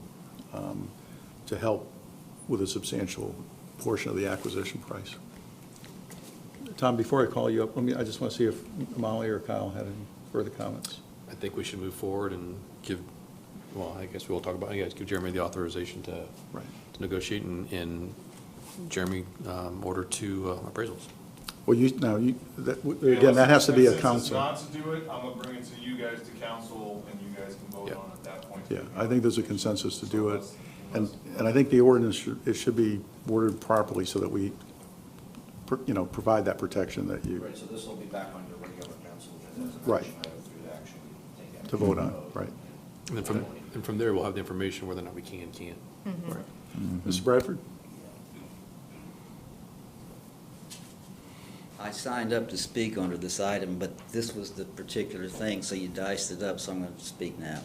to help with a substantial portion of the acquisition price. Tom, before I call you up, I just want to see if Molly or Kyle had any further comments. I think we should move forward and give, well, I guess we'll talk about, you guys give Jeremy the authorization to Right. negotiate and Jeremy order 2 appraisals. Well, again, that has to be a Since council. it's not to do it, I'm gonna bring it to you guys to council, and you guys can vote Yeah. on it at that point. Yeah, I think there's a consensus to do it. And I think the ordinance, it should be worded properly so that we, you know, provide that protection that you, Right, so this will be back on your regular council agenda as an Right. action item for you to actually take action. to vote on, right? And then from there, we'll have the information whether or not we can and can't. Right. Mr. Bradford? I signed up to speak under this item, but this was the particular thing, so you diced it up, so I'm going to speak now.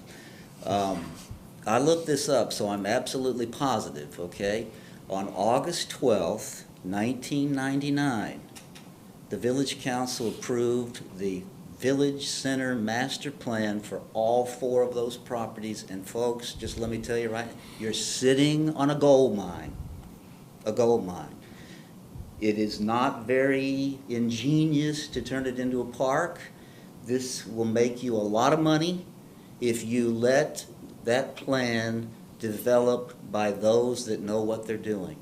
I looked this up, so I'm absolutely positive, okay? On August 12th, 1999, the Village Council approved the Village Center Master Plan for all 4 of those properties, and folks, just let me tell you right, you're sitting on a gold mine, a gold mine. It is not very ingenious to turn it into a park. This will make you a lot of money if you let that plan develop by those that know what they're doing.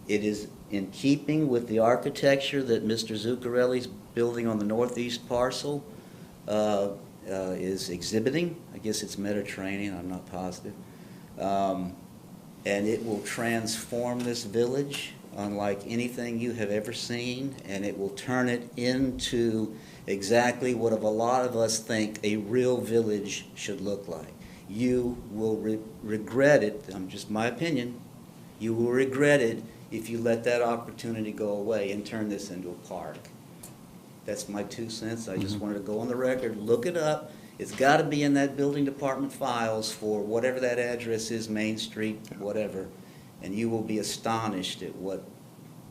It is in keeping with the architecture that Mr. Zuccarelli's building on the northeast parcel is exhibiting. I guess it's Mediterranean, I'm not positive. And it will transform this village unlike anything you have ever seen, and it will turn it into exactly what a lot of us think a real village should look like. You will regret it, just my opinion, you will regret it if you let that opportunity go away and turn this into a park. That's my 2 cents. I just wanted to go on the record, look it up. It's got to be in that building department files for whatever that address is, Main Street, whatever, and you will be astonished at what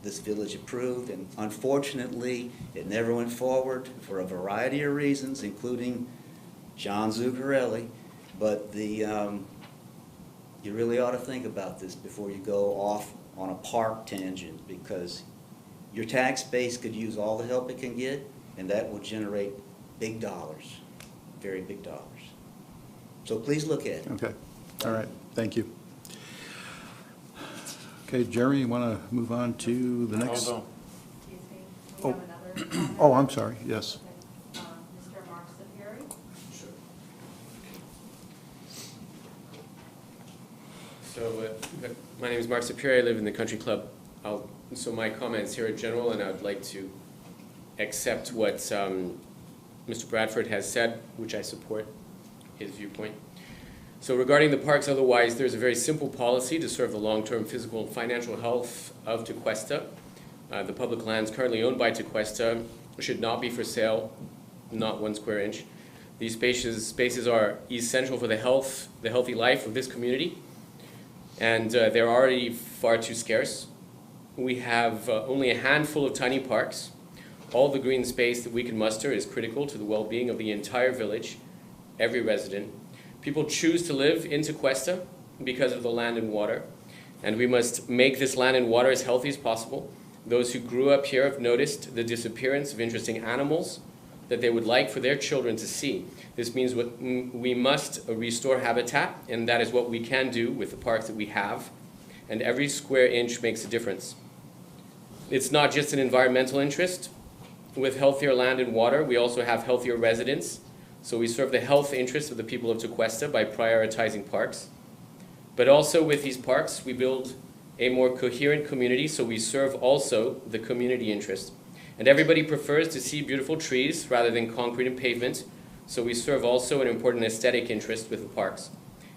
this village approved. And unfortunately, it never went forward for a variety of reasons, including John Zuccarelli. But you really ought to think about this before you go off on a park tangent, because your tax base could use all the help it can get, and that will generate big dollars, very big dollars. So please look at it. Okay, all right, thank you. Okay, Jeremy, you want to move on to the next? Hold on. Excuse me, we Oh. have another comment. Oh, I'm sorry, yes. Okay. Mr. Mark Sapiri? So, my name is Mark Sapiri. I live in the country club. I'll So my comments here are general, and I would like to accept what Mr. Bradford has said, which I support his viewpoint. So regarding the parks otherwise, there's a very simple policy to serve the long-term physical and financial health of Tequesta. The public lands currently owned by Tequesta should not be for sale, not 1 square inch. These spaces are essential for the healthy life of this community, and they're already far too scarce. We have only a handful of tiny parks. All the green space that we can muster is critical to the well-being of the entire village, every resident. People choose to live in Tequesta because of the land and water, and we must make this land and water as healthy as possible. Those who grew up here have noticed the disappearance of interesting animals that they would like for their children to see. This means we must restore habitat, and that is what we can do with the parks that we have, and every square inch makes a difference. It's not just an environmental interest. With healthier land and water, we also have healthier residents, so we serve the health interests of the people of Tequesta by prioritizing parks. But also with these parks, we build a more coherent community, so we serve also the community interest. And everybody prefers to see beautiful trees rather than concrete and pavement, so we serve also an important aesthetic interest with the parks.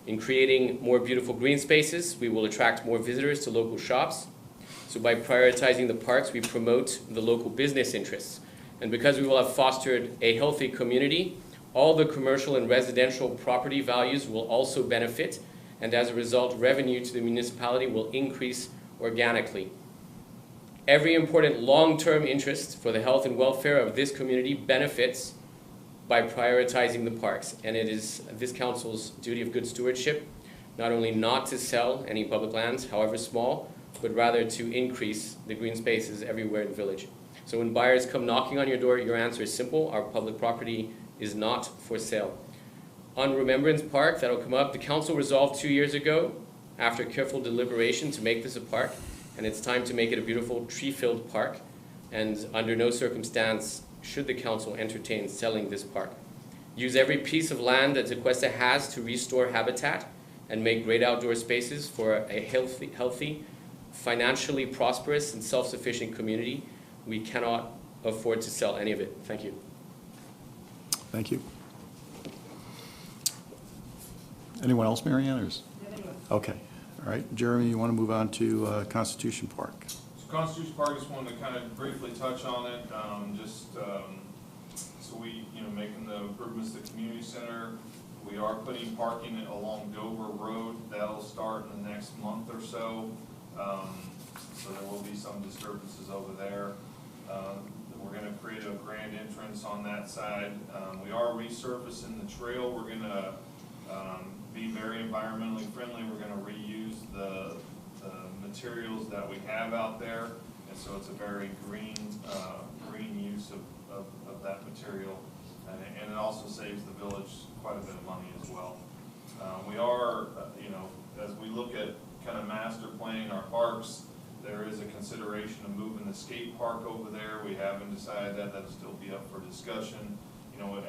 In creating more beautiful green spaces, we will attract more visitors to local shops. So by prioritizing the parks, we promote the local business interests. And because we will have fostered a healthy community, all the commercial and residential property values will also benefit, and as a result, revenue to the municipality will increase organically. Every important long-term interest for the health and welfare of this community benefits by prioritizing the parks. And it is this council's duty of good stewardship not only not to sell any public lands, however small, but rather to increase the green spaces everywhere in the village. So when buyers come knocking on your door, your answer is simple: our public property is not for sale. On Remembrance Park, that'll come up, the council resolved 2 years ago, after careful deliberation, to make this a park, and it's time to make it a beautiful tree-filled park, and under no circumstance should the council entertain selling this park. Use every piece of land that Tequesta has to restore habitat and make great outdoor spaces for a healthy, financially prosperous and self-sufficient community. We cannot afford to sell any of it. Thank you. Thank you. Anyone else, Marianne, or is? Okay, all right. Jeremy, you want to move on to Constitution Park? So Constitution Park, just wanted to kind of briefly touch on it, so we, making the improvements to the community center. We are putting parking along Dover Road. That'll start in the next month or so. So there will be some disturbances over there. We're going to create a grand entrance on that side. We are resurfacing the trail. We're going to be very environmentally friendly. We're going to reuse the materials that we have out there, and so it's a very green use of that material, and it also saves the village quite a bit of money as well. We are, as we look at kind of master planning our parks, there is a consideration of moving the skate park over there. We haven't decided that. That'll still be up for discussion.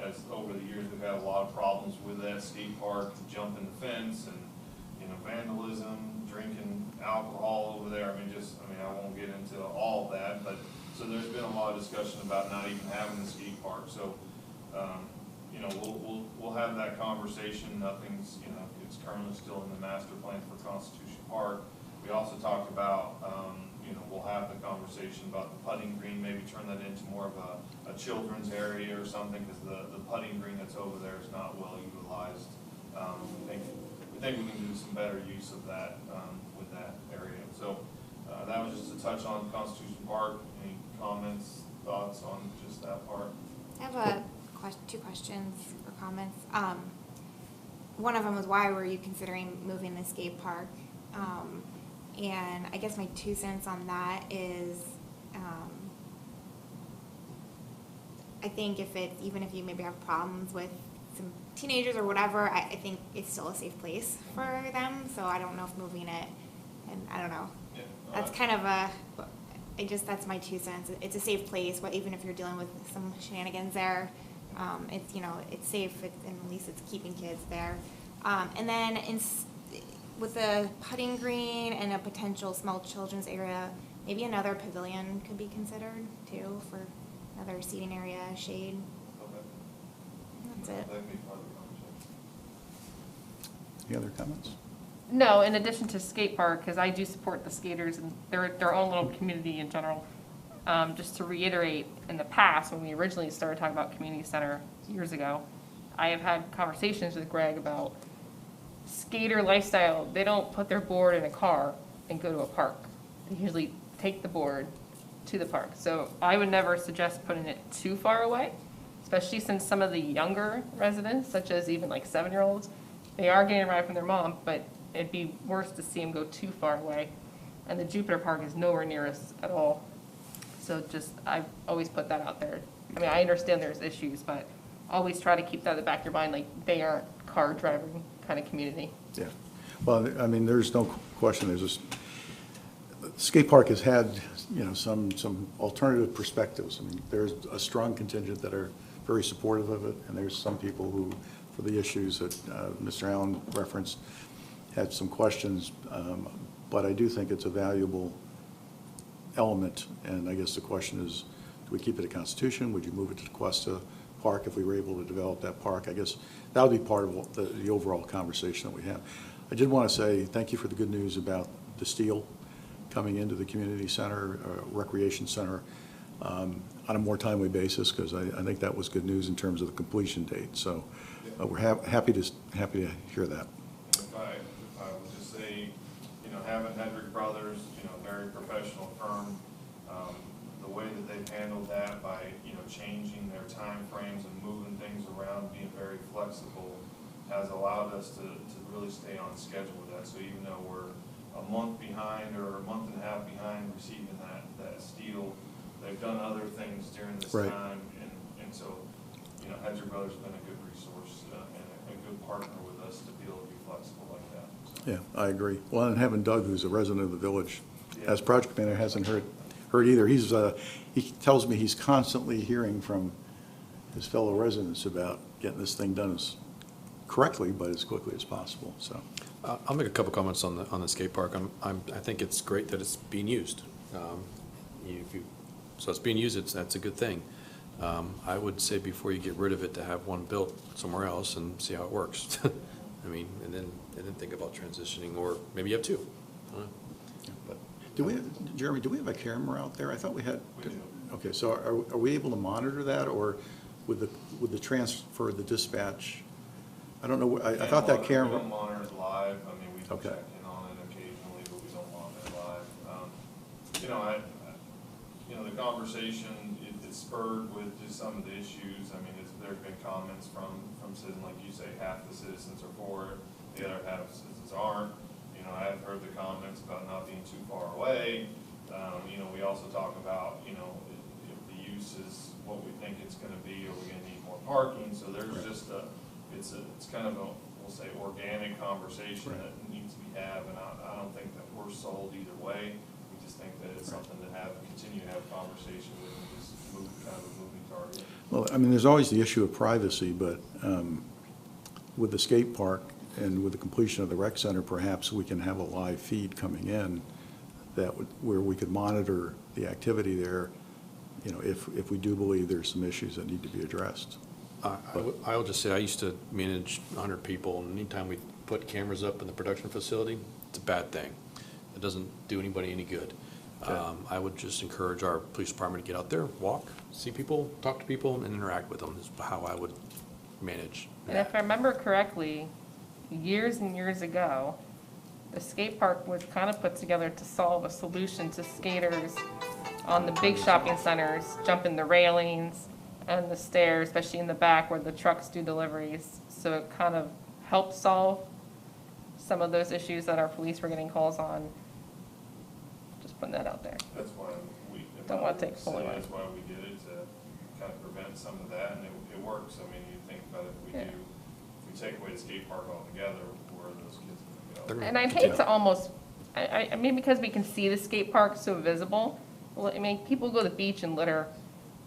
As over the years, we've had a lot of problems with that skate park, jumping the fence and, vandalism, drinking alcohol over there. I won't get into all of that, but so there's been a lot of discussion about not even having the skate park. So, we'll have that conversation. Nothing's, it's currently still in the master plan for Constitution Park. We also talked about, we'll have the conversation about the putting green, maybe turn that into more of a children's area or something, because the putting green that's over there is not well utilized. We think we can do some better use of that with that area. So that was just a touch on Constitution Park. Any comments, thoughts on just that part? I have two questions or comments. One of them was, why were you considering moving the skate park? And I guess my 2 cents on that is, I think even if you maybe have problems with some teenagers or whatever, I think it's still a safe place for them. So I don't know if moving it, and I don't know. Yeah, That's kind of that's my 2 cents. It's a safe place, but even if you're dealing with some shenanigans there, it's safe, and at least it's keeping kids there. And then with the putting green and a potential small children's area, Maybe another pavilion could be considered too, for another seating area, shade. Okay. That's it. That'd be part of the conversation. Any other comments? No, in addition to skate park, because I do support the skaters and their own little community in general. Just to reiterate, in the past, when we originally started talking about community center years ago, I have had conversations with Greg about skater lifestyle. They don't put their board in a car and go to a park. They usually take the board to the park. So I would never suggest putting it too far away, especially since some of the younger residents, such as even like 7-year-olds, they are getting a ride from their mom, but it'd be worse to see them go too far away. And the Jupiter Park is nowhere near us at all. So just, I've always put that out there. I mean, I understand there's issues, but always try to keep that in the back of your mind, like they aren't car driving kind of community. Yeah. Well, I mean, there's no question, there's this, skate park has had, you know, some alternative perspectives. I mean, there's a strong contingent that are very supportive of it, and there's some people who, for the issues that Mr. Allen referenced, had some questions, but I do think it's a valuable element, and I guess the question is, do we keep it a Constitution? Would you move it to the Cuesta Park if we were able to develop that park? I guess that would be part of the overall conversation that we have. I did want to say thank you for the good news about the steel coming into the community center, recreation center, on a more timely basis, because I think that was good news in terms of the completion date. So we're happy to hear that. If I would just say, you know, having Hedrick Brothers, you know, very professional firm, the way that they've handled that by, you know, changing their time frames and moving things around, being very flexible, has allowed us to really stay on schedule with that. So even though we're a month behind or a month and a half behind receiving that steel, they've done other things during this Right. time. And so, you know, Hedrick Brothers has been a good resource and a good partner with us to be able to be flexible like that. So. Yeah, I agree. Well, and having Doug, who's a resident of the village, Yeah. as project manager, hasn't heard either. He tells me he's constantly hearing from his fellow residents about getting this thing done as correctly, but as quickly as possible, so. I'll make a couple comments on the skate park. I think it's great that it's being used. So it's being used, that's a good thing. I would say before you get rid of it, to have one built somewhere else and see how it works. I mean, and then think about transitioning, or maybe you have two. I don't know. But Jeremy, do we have a camera out there? I thought we had. We do. Okay, so are we able to monitor that, or with the transfer of the dispatch? I don't know, I thought that We camera. don't monitor it live. I mean, we can Okay. check in on it occasionally, but we don't monitor it live. You know, the conversation, it spurred with just some of the issues. I mean, there've been comments from citizens, like you say, half the citizens are for it, the other half of the citizens aren't. You know, I've heard the comments about not being too far away. You know, we also talk about, you know, if the use is what we think it's gonna be, are we gonna need more parking? So there's just it's kind of a, we'll say, organic conversation Right. that needs to be had, and I don't think that we're sold either way. We just think that it's something to continue to have conversation with, and just move, kind of a moving target. Well, I mean, there's always the issue of privacy, but with the skate park and with the completion of the rec center, perhaps we can have a live feed coming in where we could monitor the activity there, you know, if we do believe there's some issues that need to be addressed. I'll just say, I used to manage 100 people, and anytime we put cameras up in the production facility, it's a bad thing. It doesn't do anybody any good. Okay. I would just encourage our police department to get out there, walk, see people, talk to people, and interact with them, is how I would manage. And if I remember correctly, years and years ago, the skate park was kind of put together to solve a solution to skaters on the big shopping centers, jumping the railings and the stairs, especially in the back where the trucks do deliveries. So it kind of helped solve some of those issues that our police were getting calls on. Just putting that out there. That's why we. Don't want to take full away. That's why we did it, to kind of prevent some of that, and it works. I mean, you think about it, if we take away the skate park altogether, where are those kids gonna go? And I'd hate to almost, I mean, because we can see the skate park so visible, well, I mean, people go to the beach and litter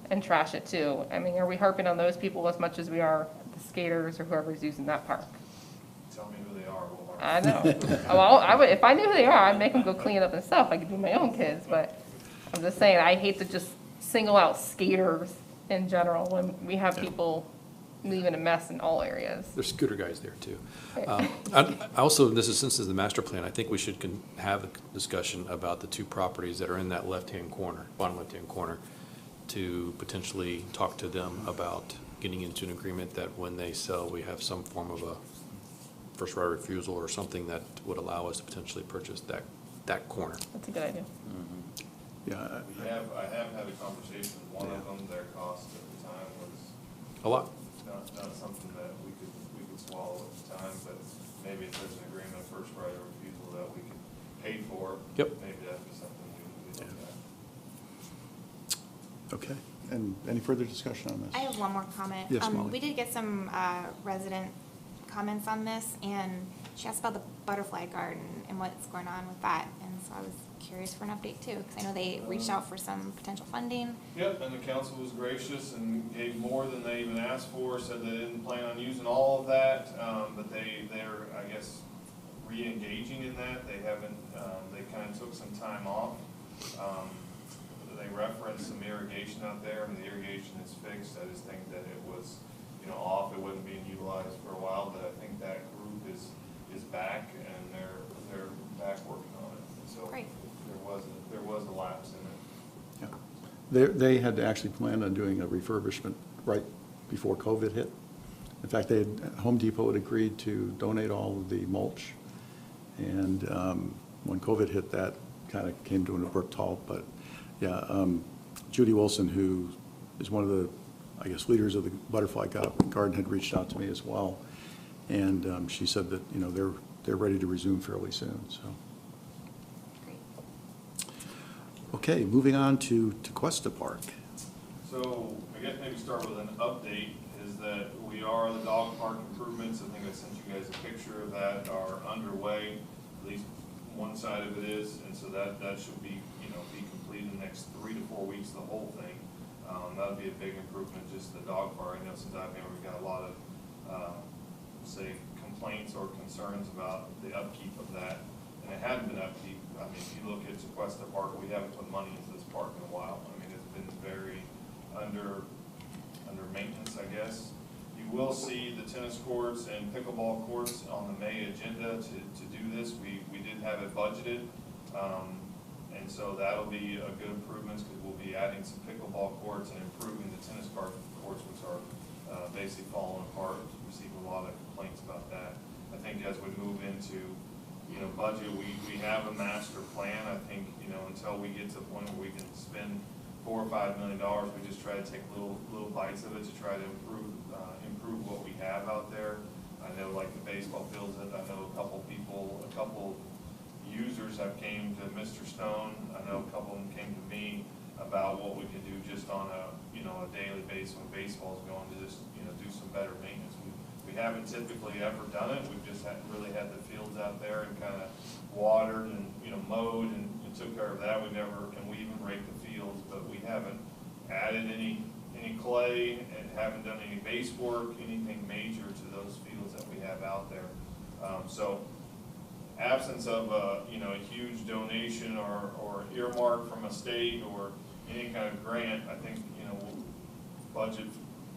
and trash it too. I mean, are we harping on those people as much as we are the skaters or whoever's using that park? Tell me who they are, we'll I know. Well, I would, if I knew who they are, I'd make them go clean it up themselves. I could do my own kids, but I'm just saying, I hate to just single out skaters in general when we have people leaving a mess in all areas. There's scooter guys there too. I also, since this is the master plan, I think we should have a discussion about the two properties that are in that left-hand corner, bottom left-hand corner, to potentially talk to them about getting into an agreement that when they sell, we have some form of a first right of refusal or something that would allow us to potentially purchase that corner. That's a good idea. Yeah, I have had a conversation with one of them, their cost at the time was A lot. not something that we could swallow at the time, but maybe if there's an agreement, first right of refusal that we could pay for. Yep. Maybe that'd be something we look at. okay. And any further discussion on this? I have one more comment. Yes, Molly. We did get some resident comments on this, and she asked about the butterfly garden and what's going on with that. And so I was curious for an update too, because I know they reached out for some potential funding. Yep, and the council was gracious and gave more than they even asked for, said they didn't plan on using all of that, but they're, I guess, re-engaging in that. They haven't, they kind of took some time off. They referenced some irrigation out there, and the irrigation is fixed. I just think that it was, off, it wasn't being utilized for a while, but I think that group is back, and they're back working on it. And so Great. there was a lapse in it. Yeah. They had actually planned on doing a refurbishment right before COVID hit. In fact, Home Depot had agreed to donate all of the mulch. And when COVID hit, that kind of came to an abrupt halt. But yeah, Judy Wilson, who is one of the, I guess, leaders of the butterfly garden, had reached out to me as well. And she said that, they're ready to resume fairly soon, so. Okay, moving on to Tequesta Park. So I guess maybe start with an update, is that the dog park improvements, I think I sent you guys a picture of that, are underway. At least one side of it is, and so that should be, be complete in the next 3 to 4 weeks, the whole thing. That'll be a big improvement, just the dog park. I know since I've been here, we've got a lot of, say, complaints or concerns about the upkeep of that. And it hadn't been upkeep. I mean, if you look at Tequesta Park, we haven't put money into this park in a while. I mean, it's been very under maintenance, I guess. You will see the tennis courts and pickleball courts on the May agenda to do this. We did have it budgeted. And so that'll be a good improvements, because we'll be adding some pickleball courts and improving the tennis courts, which are basically falling apart. We receive a lot of complaints about that. I think as we move into budget, we have a master plan. I think, until we get to the point where we can spend $4 or $5 million, we just try to take little bites of it to try to improve what we have out there. I know, like the baseball fields, I know a couple users have came to Mr. Stone. I know a couple of them came to me about what we could do just on a daily basis when baseball's going, to just do some better maintenance. We haven't typically ever done it. We've just really had the fields out there and kind of watered and mowed and took care of that. We even raked the fields, but we haven't added any clay and haven't done any base work, anything major to those fields that we have out there. So absence of a huge donation or earmark from a state or any kind of grant, I think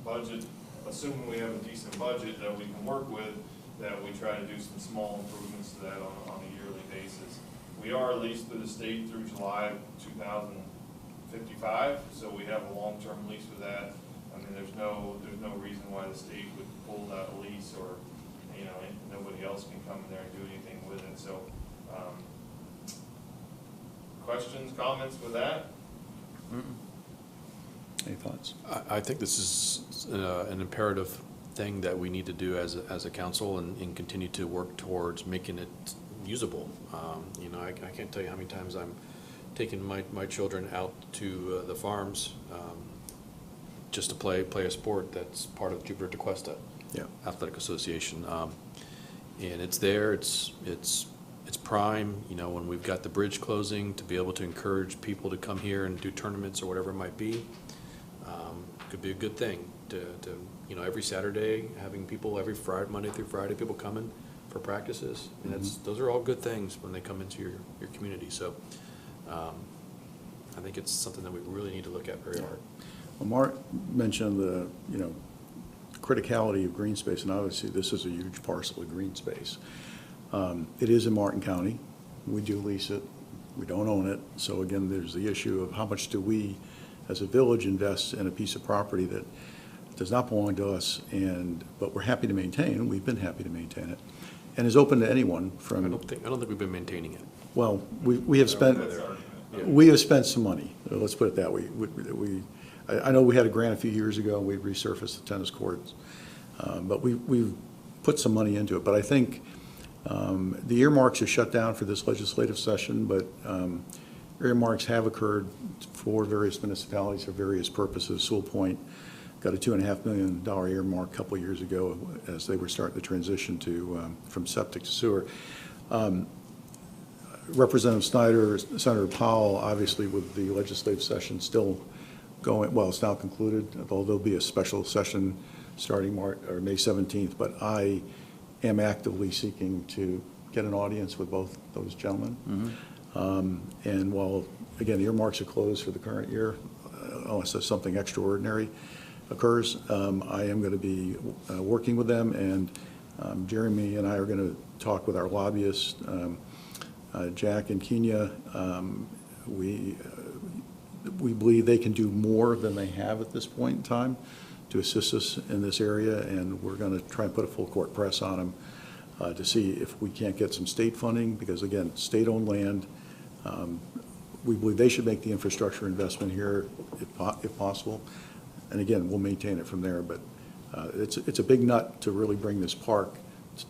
budget, assuming we have a decent budget that we can work with, that we try to do some small improvements to that on a yearly basis. We are leased through the state through July 2055, so we have a long-term lease with that. I mean, there's no reason why the state would pull that lease, or nobody else can come in there and do anything with it. So, questions, comments with that? Any thoughts? I think this is an imperative thing that we need to do as a council, and continue to work towards making it usable. I can't tell you how many times I'm taking my children out to the farms just to play a sport that's part of Jupiter Tequesta Athletic Association. And it's there, it's prime, when we've got the bridge closing, to be able to encourage people to come here and do tournaments or whatever it might be. Could be a good thing to every Saturday, having people every Friday, Monday through Friday, people coming for practices. And those are all good things when they come into your community. So I think it's something that we really need to look at very hard. Well, Mark mentioned the, criticality of green space, and obviously this is a huge parcel of green space. It is in Martin County. We do lease it. We don't own it. So again, there's the issue of how much do we, as a village, invest in a piece of property that does not belong to us, but we're happy to maintain, and we've been happy to maintain it, and is open to anyone from. I don't think we've been maintaining it. Well, we have spent, some money, let's put it that way. I know we had a grant a few years ago, and we resurfaced the tennis courts, but we've put some money into it. But I think the earmarks are shut down for this legislative session, but earmarks have occurred for various municipalities for various purposes. Sewell Point got a $2.5 million earmark a couple of years ago as they were starting to transition from septic to sewer. Representative Snyder, Senator Powell, obviously with the legislative session still going, well, it's now concluded, although there'll be a special session starting May 17th, but I am actively seeking to get an audience with both those gentlemen. And while, again, the earmarks are closed for the current year, unless there's something extraordinary occurs, I am going to be working with them, and Jeremy and I are going to talk with our lobbyists, Jack and Kenya. We believe they can do more than they have at this point in time to assist us in this area, and we're going to try and put a full court press on them to see if we can't get some state funding, because again, state-owned land, we believe they should make the infrastructure investment here if possible, and again, we'll maintain it from there. But it's a big nut to really bring this park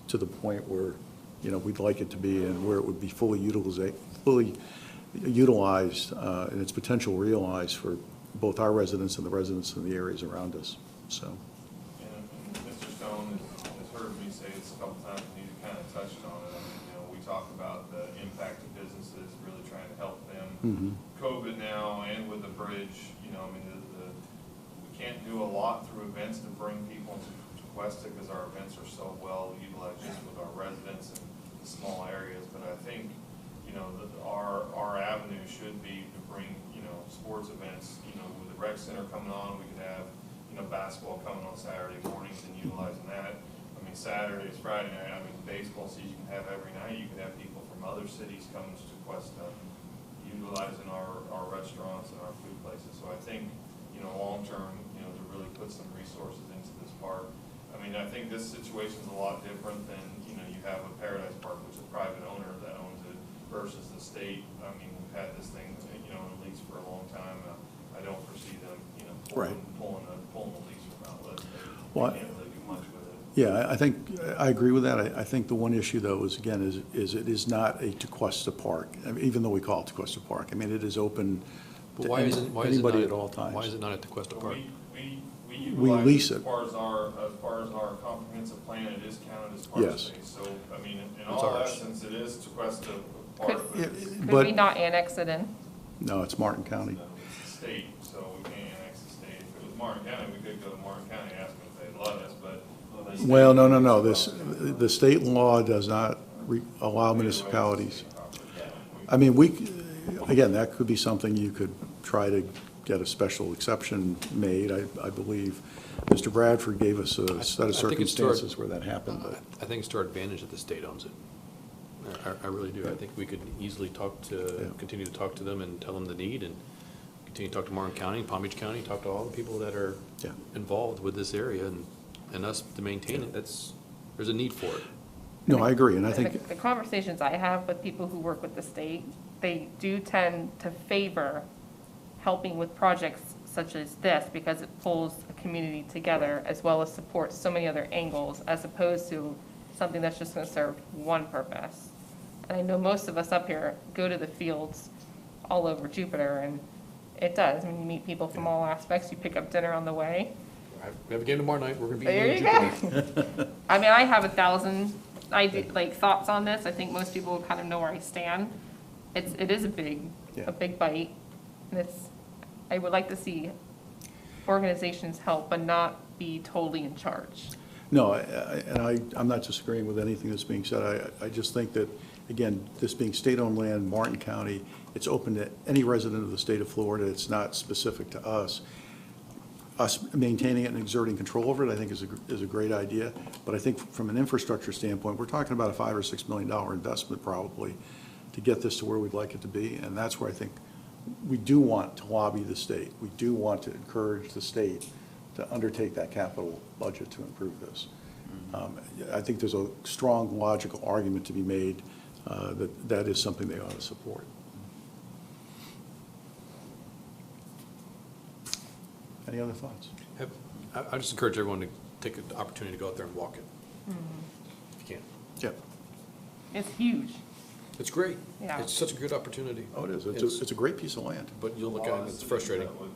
to the point where we'd like it to be, and where it would be fully utilized and its potential realized for both our residents and the residents in the areas around us. So. And Mr. Stone has heard me say this a couple times, and he kind of touched on it. We talk about the impact of businesses, really trying to help them. COVID now, and with the bridge, we can't do a lot through events to bring people to Cuesta, because our events are so well utilized just with our residents and the small areas. But I think our avenue should be to bring sports events. With the rec center coming on, we could have basketball coming on Saturday mornings and utilizing that. Saturday is Friday night. Baseball season you can have every night. You can have people from other cities coming to Cuesta, utilizing our restaurants and our food places. So I think long term, to really put some resources into this park. I think this situation is a lot different than you have a Paradise Park, which is a private owner that owns it, versus the state. We've had this thing, in lease for a long time. I don't foresee them, pulling the lease from outlets. They can't really do much with it. Yeah, I think I agree with that. I think the one issue, though, is again, is it is not a Tequesta Park, even though we call it Tequesta Park. It is open to anybody at all times. Why is it not at Tequesta Park? We utilize lease it. it. As far as our comprehensive plan, it is counted as park Yes. space. So, in all essence, it is Tequesta Park. Could But- we not annex it in? No, it's Martin County. It's the state, so we can't annex the state. If it was Martin County, we could go to Martin County and ask them if they'd let us, but. Well, no. The state law does not allow municipalities. Again, that could be something you could try to get a special exception made. I believe Mr. Bradford gave us a set of circumstances where that happened. But I think it's to our advantage that the state owns it. I really do. I think we could easily continue to talk to them and tell them the need, and continue to talk to Martin County, Palm Beach County, talk to all the people that are involved with this area, and us to maintain it. There's a need for it. no, I agree, and I think The conversations I have with people who work with the state, they do tend to favor helping with projects such as this, because it pulls a community together as well as supports so many other angles, as opposed to something that's just going to serve one purpose. And I know most of us up here go to the fields all over Jupiter, and it does. You meet people from all aspects. You pick up dinner on the way. We have a game tomorrow night. We're going to be There eating you Jupiter. go. I have 1,000 thoughts on this. I think most people kind of know where I stand. It is a big bite, and I would like to see organizations help, but not be totally in charge. no, I'm not disagreeing with anything that's being said. I just think that again, this being state-owned land, Martin County, it's open to any resident of the state of Florida. It's not specific to us. Us maintaining it and exerting control over it, I think is a great idea. But I think from an infrastructure standpoint, we're talking about a $5 or $6 million investment probably to get this to where we'd like it to be. And that's where I think we do want to lobby the state. We do want to encourage the state to undertake that capital budget to improve this. I think there's a strong logical argument to be made that that is something they ought to support. Any other thoughts? I just encourage everyone to take the opportunity to go out there and walk it, if you can. Yeah. It's huge. It's great. Yeah. It's such a good opportunity. Oh, it is. It's a great piece of land. But you'll look A at lot it, of it's cities frustrating. that would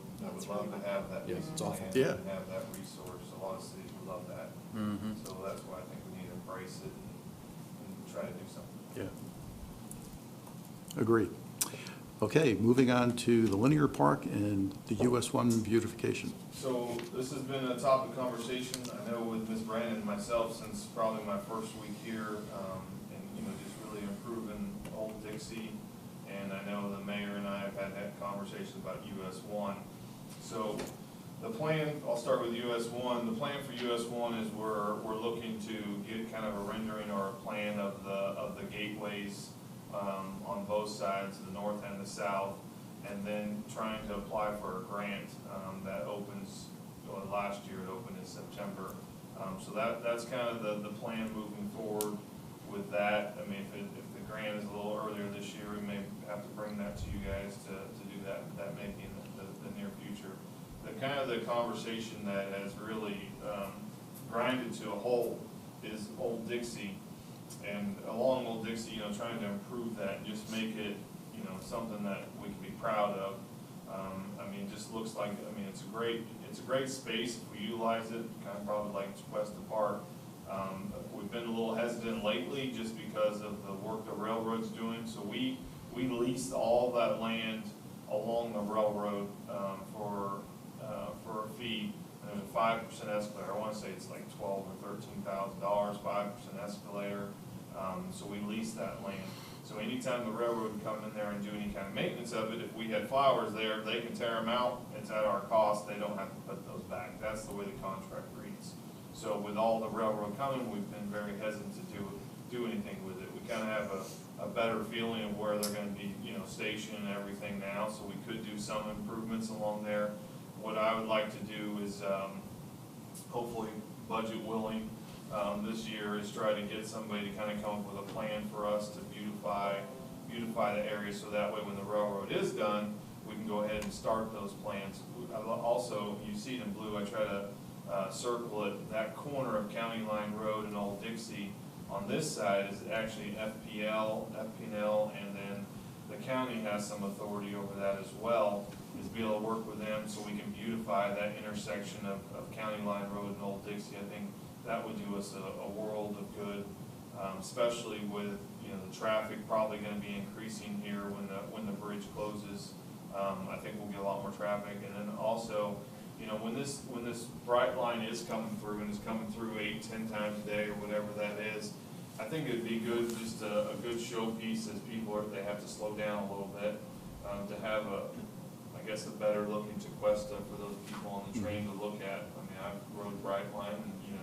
love to have that Yeah, piece it's of awful. land Yeah. and have that resource. A lot of cities would love that. So that's why I think we need to embrace it and try to do something. Yeah. Agreed. Okay, moving on to the linear park and the US 1 beautification. So this has been a topic of conversation, I know with Ms. Brandon and myself since probably my first week here, and, you know, just really improving Old Dixie. And I know the mayor and I have had that conversation about US 1. So the plan, I'll start with US 1. The plan for US 1 is we're looking to get kind of a rendering or a plan of the gateways on both sides, the north and the south, and then trying to apply for a grant that opens, well, last year it opened in September. So that's kind of the plan moving forward with that. I mean, if the grant is a little earlier this year, we may have to bring that to you guys to do that maybe in the near future. The kind of the conversation that has really grinded to a halt is Old Dixie. And along Old Dixie, you know, trying to improve that and just make it, you know, something that we can be proud of. I mean, it just looks like, I mean, it's a great space if we utilize it, kind of probably like West Park. We've been a little hesitant lately just because of the work the railroad's doing. So we leased all that land along the railroad for a fee. And there's a 5% escalator. I want to say it's like $12,000 or $13,000, 5% escalator. So we lease that land. So anytime the railroad would come in there and do any kind of maintenance of it, if we had flowers there, they can tear them out. It's at our cost. They don't have to put those back. That's the way the contract reads. So with all the railroad coming, we've been very hesitant to do anything with it. We kind of have a better feeling of where they're going to be, you know, stationed and everything now. So we could do some improvements along there. What I would like to do is, hopefully budget willing, this year is try to get somebody to kind of come up with a plan for us to beautify the area, so that way when the railroad is done, we can go ahead and start those plans. Also, you see it in blue, I try to circle it, that corner of County Line Road and Old Dixie on this side is actually FPL, and then the county has some authority over that as well, is be able to work with them so we can beautify that intersection of County Line Road and Old Dixie. I think that would do us a world of good, especially with, you know, the traffic probably going to be increasing here when the bridge closes. I think we'll get a lot more traffic, and then also, you know, when this bright line is coming through and is coming through 8-10 times a day or whatever that is, I think it'd be good, just a good showpiece as people they have to slow down a little bit, to have I guess a better looking Tequesta for those people on the train to look at. I mean, I've rode Brightline, and you know,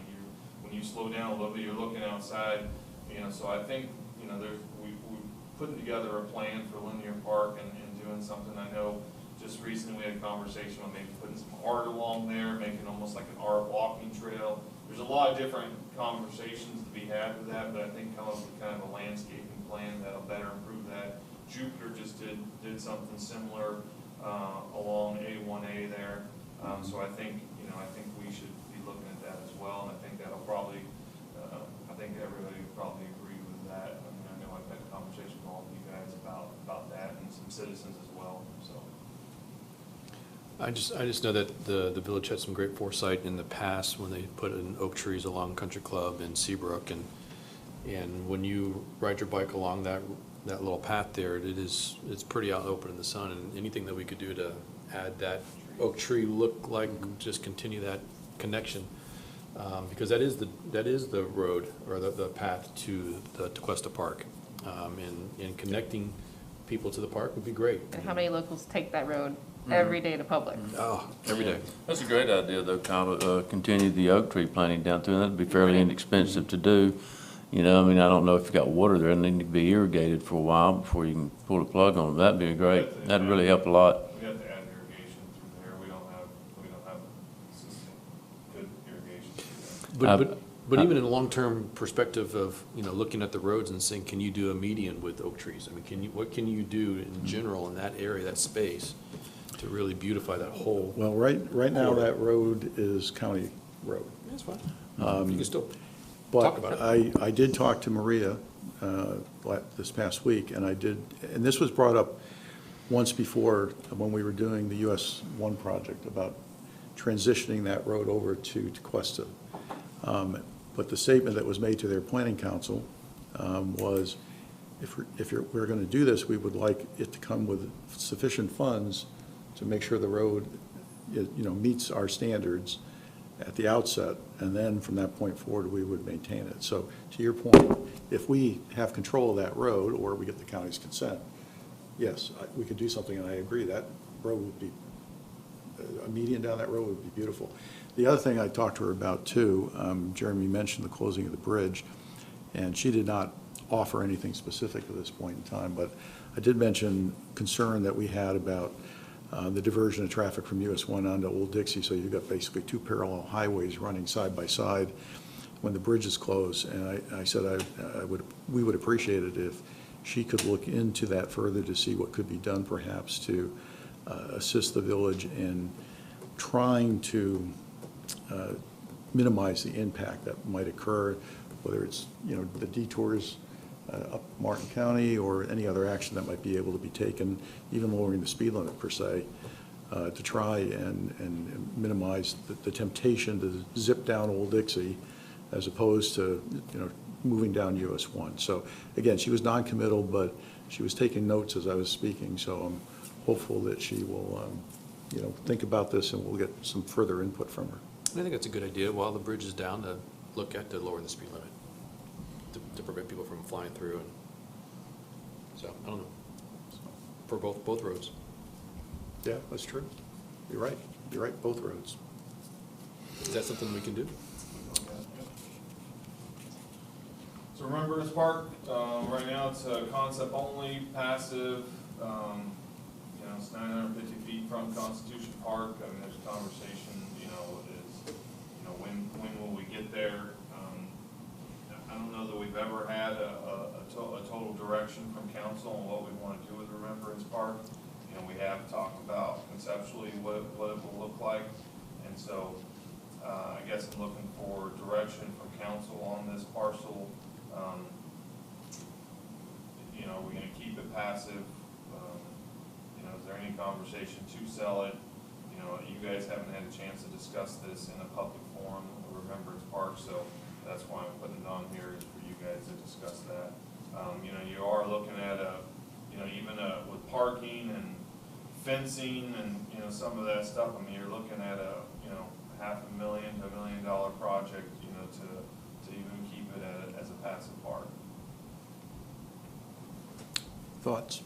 when you slow down a little bit, you're looking outside. You know, so I think, you know, we're putting together a plan for Linear Park and doing something. I know just recently we had a conversation on maybe putting some art along there, making almost like an art walking trail. There's a lot of different conversations to be had with that, but I think come up with kind of a landscaping plan that'll better improve that. Jupiter just did something similar along A1A there. So I think, you know, I think we should be looking at that as well, and I think that'll probably, I think everybody would probably agree with that. I mean, I know I've had a conversation with all of you guys about that and some citizens as well, so. I just know that the village had some great foresight in the past when they put in oak trees along Country Club and Seabrook, and when you ride your bike along that little path there, it's pretty out open in the sun, and anything that we could do to add that oak tree look like, just continue that connection, because that is the road or the path to the Tequesta Park. and connecting people to the park would be great. And how many locals take that road every day to public? Oh, every day. That's a great idea, though, Kyle, to continue the oak tree planting down through, and that'd be fairly inexpensive to do. You know, I mean, I don't know if you've got water there, and they need to be irrigated for a while before you can pull the plug on them. That'd be great, that'd really help a lot. We have to add irrigation through there. We don't have consistent good irrigation through there. But even in a long-term perspective of, looking at the roads and saying, can you do a median with oak trees? I mean, what can you do in general in that area, that space, to really beautify that whole? Well, right now, that road is county road. That's fine. You can still But talk about it. I did talk to Maria this past week, and this was brought up once before when we were doing the US 1 project about transitioning that road over to Cuesta. But the statement that was made to their planning council was, if we're going to do this, we would like it to come with sufficient funds to make sure the road, meets our standards at the outset, and then from that point forward, we would maintain it. So to your point, if we have control of that road, or we get the county's consent, yes, we could do something, and I agree, that road would be, a median down that road would be beautiful. The other thing I talked to her about too, Jeremy mentioned the closing of the bridge, and she did not offer anything specific at this point in time, but I did mention concern that we had about the diversion of traffic from US 1 onto Old Dixie, so you've got basically two parallel highways running side by side when the bridge is closed. And I said we would appreciate it if she could look into that further to see what could be done perhaps to assist the village in trying to minimize the impact that might occur, whether it's, the detours up Martin County or any other action that might be able to be taken, even lowering the speed limit per se, to try and minimize the temptation to zip down Old Dixie as opposed to, moving down US 1. So again, she was non-committal, but she was taking notes as I was speaking, so I'm hopeful that she will, think about this and we'll get some further input from her. I think that's a good idea, while the bridge is down, to look at to lowering the speed limit, to prevent people from flying through, and so, I don't know, for both roads. Yeah, that's true. You're right, both roads. Is that something we can do? So Remembrance Park, right now it's a concept only, passive, it's 950 feet from Constitution Park. I mean, there's a conversation, when will we get there? I don't know that we've ever had a total direction from council on what we want to do with Remembrance Park. We have talked about conceptually what it will look like, and so I guess I'm looking for direction from council on this parcel. Are we going to keep it passive? Is there any conversation to sell it? You guys haven't had a chance to discuss this in a public forum, Remembrance Park, so that's why I'm putting it on here, is for you guys to discuss that. You are looking at even with parking and fencing and, some of that stuff. I mean, you're looking at a, $500,000 to $1 million project, to even keep it as a passive park. Thoughts?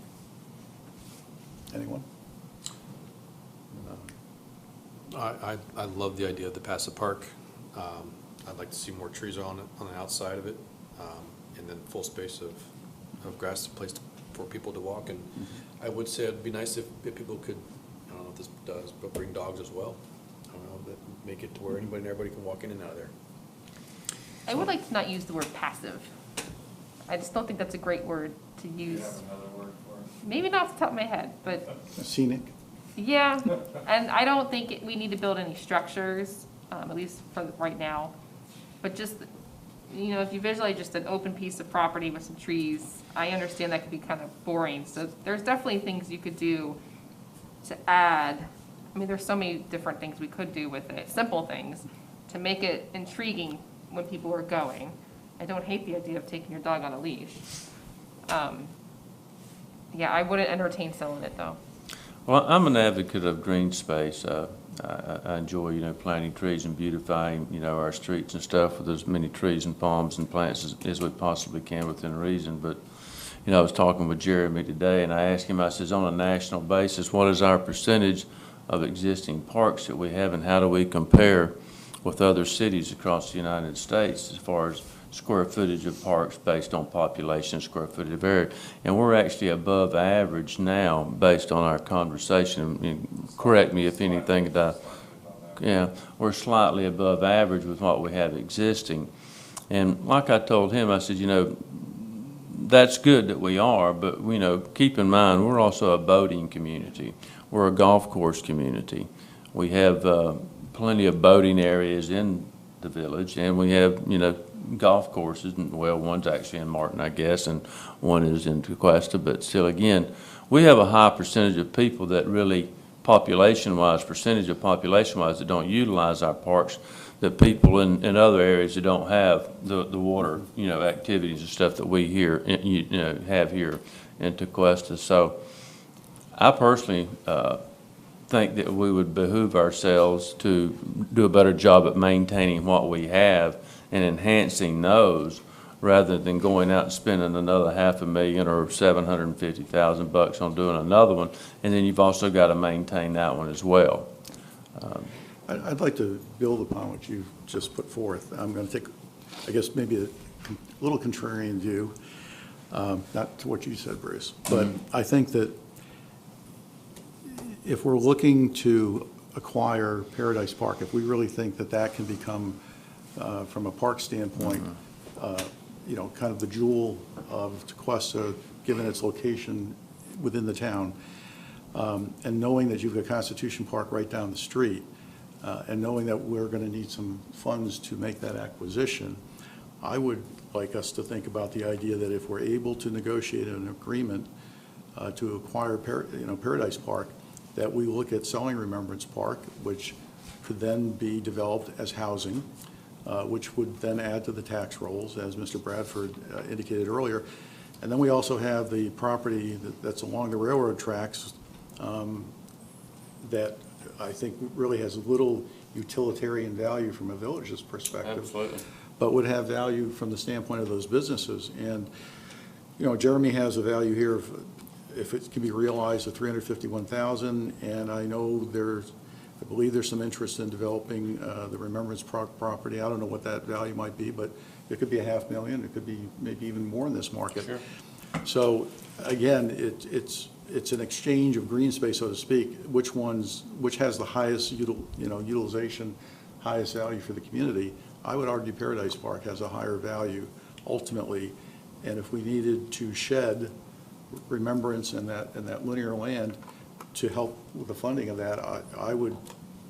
Anyone? I love the idea of the passive park. I'd like to see more trees on the outside of it, and then full space of grass, a place for people to walk. And I would say it'd be nice if people could, I don't know if this does, but bring dogs as well. I don't know, that make it to where anybody and everybody can walk in and out of there. I would like to not use the word passive. I just don't think that's a great word to Do you use. have another word for it? Maybe not off the top of my head, but Scenic? yeah. And I don't think we need to build any structures, at least for right now. But just, if you visualize just an open piece of property with some trees, I understand that could be kind of boring. So there's definitely things you could do to add. I mean, there's so many different things we could do with it, simple things, to make it intriguing when people are going. I don't hate the idea of taking your dog on a leash. Yeah, I wouldn't entertain selling it, though. Well, I'm an advocate of green space. I enjoy, planting trees and beautifying, our streets and stuff with as many trees and palms and plants as we possibly can within reason. But You know, I was talking with Jeremy today, and I asked him, I says, on a national basis, what is our percentage of existing parks that we have, and how do we compare with other cities across the United States as far as square footage of parks based on population, square footage of area? And we're actually above average now based on our conversation. And correct me if anything that we're slightly above average with what we have existing. And like I told him, I said, you know, that's good that we are, but, you know, keep in mind, we're also a boating community. We're a golf course community. We have plenty of boating areas in the village, and we have, you know, golf courses. Well, one's actually in Martin, I guess, and one is in Tequesta, but still, again, we have a high percentage of people that really, population-wise, that don't utilize our parks, that people in other areas that don't have the water, you know, activities and stuff that we here, you know, have here in Tequesta. So I personally think that we would behoove ourselves to do a better job at maintaining what we have and enhancing those, rather than going out and spending another $500,000 or $750,000 on doing another one, and then you've also got to maintain that one as well. I'd like to build upon what you just put forth. I'm going to take, I guess, maybe a little contrarian view, not to what you said, Bruce, but I think that if we're looking to acquire Paradise Park, if we really think that that can become, from a park standpoint, you know, kind of the jewel of Tequesta, given its location within the town, and knowing that you've got Constitution Park right down the street, and knowing that we're going to need some funds to make that acquisition, I would like us to think about the idea that if we're able to negotiate an agreement to acquire Paradise Park, that we look at selling Remembrance Park, which could then be developed as housing, which would then add to the tax rolls, as Mr. Bradford indicated earlier. And then we also have the property that's along the railroad tracks that I think really has little utilitarian value from a village's perspective. Absolutely. But would have value from the standpoint of those businesses. And, you know, Jeremy has a value here of, if it can be realized, of $351,000, and I know I believe there's some interest in developing the Remembrance Park property. I don't know what that value might be, but it could be $500,000. It could be maybe even more in this market. Sure. So again, it's an exchange of green space, so to speak. Which has the highest utilization, highest value for the community? I would argue Paradise Park has a higher value ultimately, and if we needed to shed Remembrance and that linear land to help with the funding of that, I would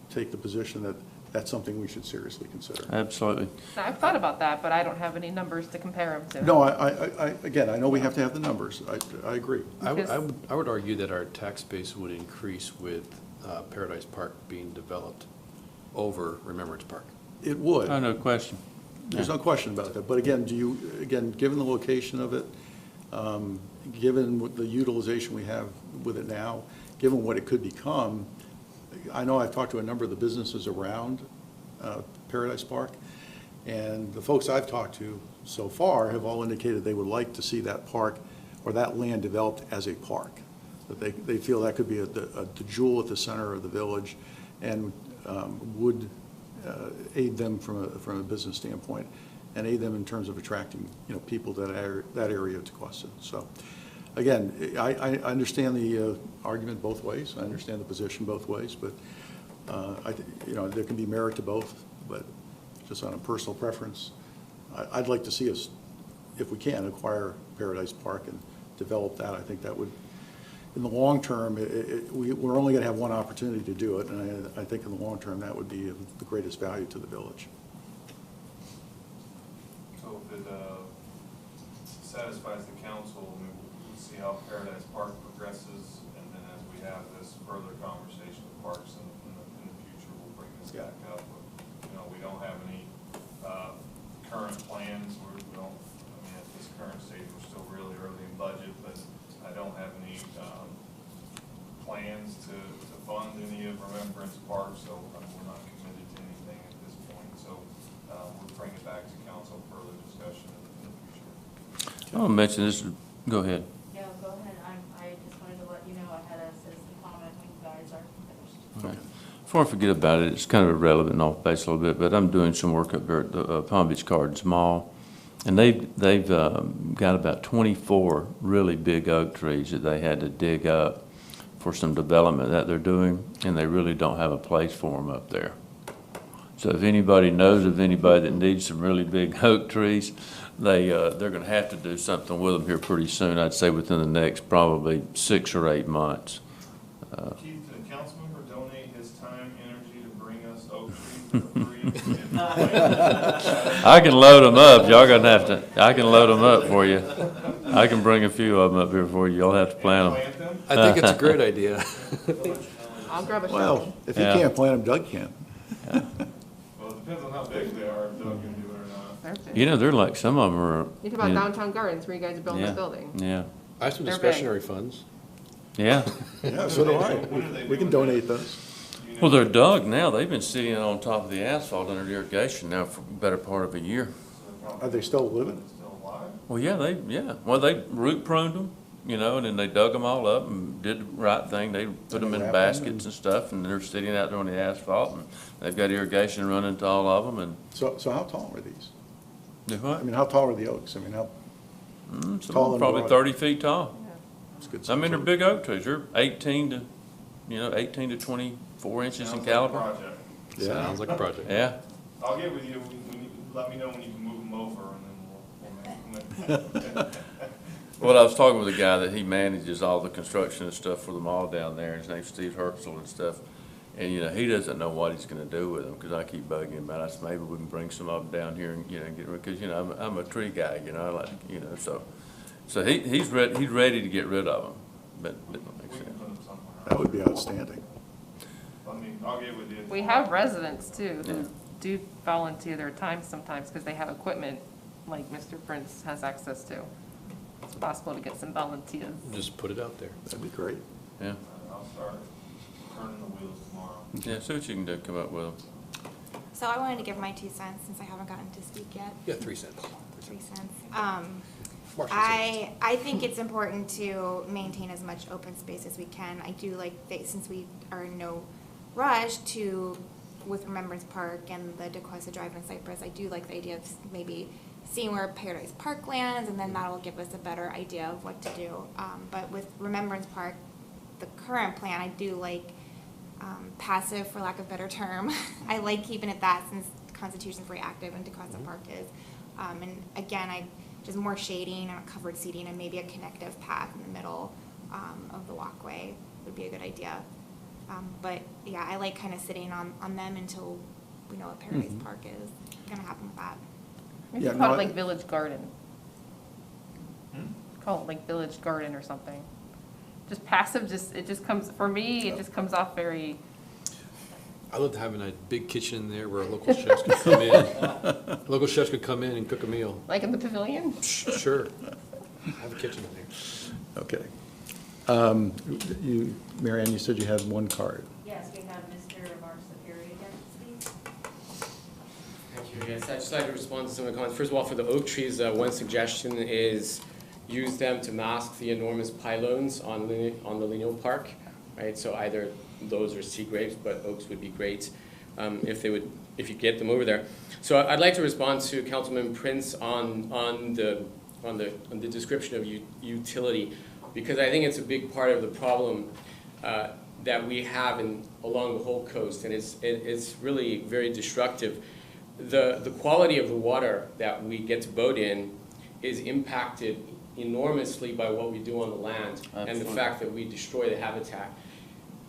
take the position that that's something we should seriously consider. Absolutely. Now, I've thought about that, but I don't have any numbers to compare them to. No, again, I know we have to have the numbers. I agree. I would argue that our tax base would increase with Paradise Park being developed over Remembrance Park. It would. Oh, no question. There's no question about that. But again, given the location of it, given the utilization we have with it now, given what it could become, I know I've talked to a number of the businesses around Paradise Park, and the folks I've talked to so far have all indicated they would like to see that park or that land developed as a park. That they feel that could be the jewel at the center of the village, and would aid them from a business standpoint, and aid them in terms of attracting people to that area of Tequesta. So again, I understand the argument both ways. I understand the position both ways, but there can be merit to both. But just on a personal preference, I'd like to see us, if we can, acquire Paradise Park and develop that. I think that would, in the long term, we're only going to have one opportunity to do it, and I think in the long term that would be of the greatest value to the village. So if it satisfies the council, we'll see how Paradise Park progresses, and then as we have this further conversation with parks in the future, we'll bring this back up. We don't have any current plans. At this current stage, we're still really early in budget, but I don't have any plans to fund any of Remembrance Park, so we're not committed to anything at this point. So we'll bring it back to council for further discussion in the future. I want to mention this Go ahead. No, go ahead. I just wanted to let you know I had a citizen comment when you guys are finished. Before I forget about it, it's kind of irrelevant and off base a little bit, but I'm doing some work up there at the Palm Beach Gardens Mall. And they've got about 24 really big oak trees that they had to dig up for some development that they're doing, and they really don't have a place for them up there. So if anybody knows of anybody that needs some really big oak trees, they're going to have to do something with them here pretty soon. I'd say within the next probably 6 or 8 months. Keith, can a council member donate his time, energy to bring us oak trees for free? I can load them up. Y'all gonna have to. I can load them up for you. I can bring a few of them up here for you. Y'all have to plant them. Plant them? I think it's a great idea. I'll grab a shovel. Well, if you Yeah. can't plant them, Doug can. Well, it depends on how big they are, if Doug can do it or not. They're big. You know, they're like some of them are. You talk about you know, downtown gardens where you guys are building yeah, this building. Yeah. I have some They're big. discretionary funds. Yeah. Yeah, so do I. What do they We do can with donate it? those. You know? Well, they're dug now. They've been sitting on top of the asphalt under the irrigation now for the better part of a year. Are they still living? Still alive? Well, yeah. Well, they root pruned them, you know, and then they dug them all up and did the right thing. They put them in wrapped them baskets and stuff, and they're sitting out there on the asphalt, and they've got irrigation running to all of them, and So how tall were these? do I what? mean, how tall were the oaks? I mean, how, Some of tall them and probably broad. 30 feet tall. it's good. I mean, they're big oak trees. They're 18 to 24 inches in Sounds like a caliber. project. Yeah. Sounds like a project. Yeah. I'll get with you, let me know when you can move them over, and then we'll make. Well, I was talking with a guy that he manages all the construction and stuff for the mall down there. His name's Steve Hertzl and stuff. And, you know, he doesn't know what he's gonna do with them, because I keep bugging him about it. I said, maybe we can bring some of them down here and, you know, get rid, because, you know, I'm a tree guy, you know, I like, you know, so he's ready to get rid of them, but it don't make We can sense. put them somewhere. That would be outstanding. I'll get with you. We have residents too Yeah. who do volunteer their time sometimes because they have equipment like Mr. Prince has access to. It's possible to get some volunteers. Just put it out there. That'd be great. Yeah, I'll start turning the wheels tomorrow. yeah, see what you can do, come up with them. So I wanted to give my 2 cents since I haven't gotten to speak yet. Yeah, 3 cents. 3 cents. Marshall I think it's important to maintain as much open space as we can. I do like, since we are in no rush with Remembrance Park and the DeQuesta Drive in Cypress, I do like the idea of maybe seeing where Paradise Park lands, and then that'll give us a better idea of what to do. But with Remembrance Park, the current plan, I do like passive, for lack of a better term. I like keeping it that, since Constitution's very active and DeQuesta Park is. And again, just more shading and covered seating and maybe a connective path in the middle of the walkway would be a good idea. But yeah, I like kind of sitting on them until we know what Paradise Park is gonna happen with that. Maybe Yeah, call no, it like Village Garden. Call it like Village Garden or something. Just passive, it just comes, for me, it just comes off very, I love having a big kitchen in there where local chefs could come in. Local chefs could come in and cook a meal. like in the pavilion. Sure. Have a kitchen in there. Okay. Mary Ann, you said you had one card. Yes, we have Mr. Mark Sapiri again, please. Thank you. Yes, I'd just like to respond to some of the comments. First of all, for the oak trees, one suggestion is use them to mask the enormous pylons on the lineal park, right? So either those or sea grapes, but oaks would be great if you get them over there. So I'd like to respond to Councilman Prince on the description of utility, because I think it's a big part of the problem that we have along the whole coast, and it's really very destructive. The quality of the water that we get to boat in is impacted enormously by what we do on the land and the fact that we destroy the habitat.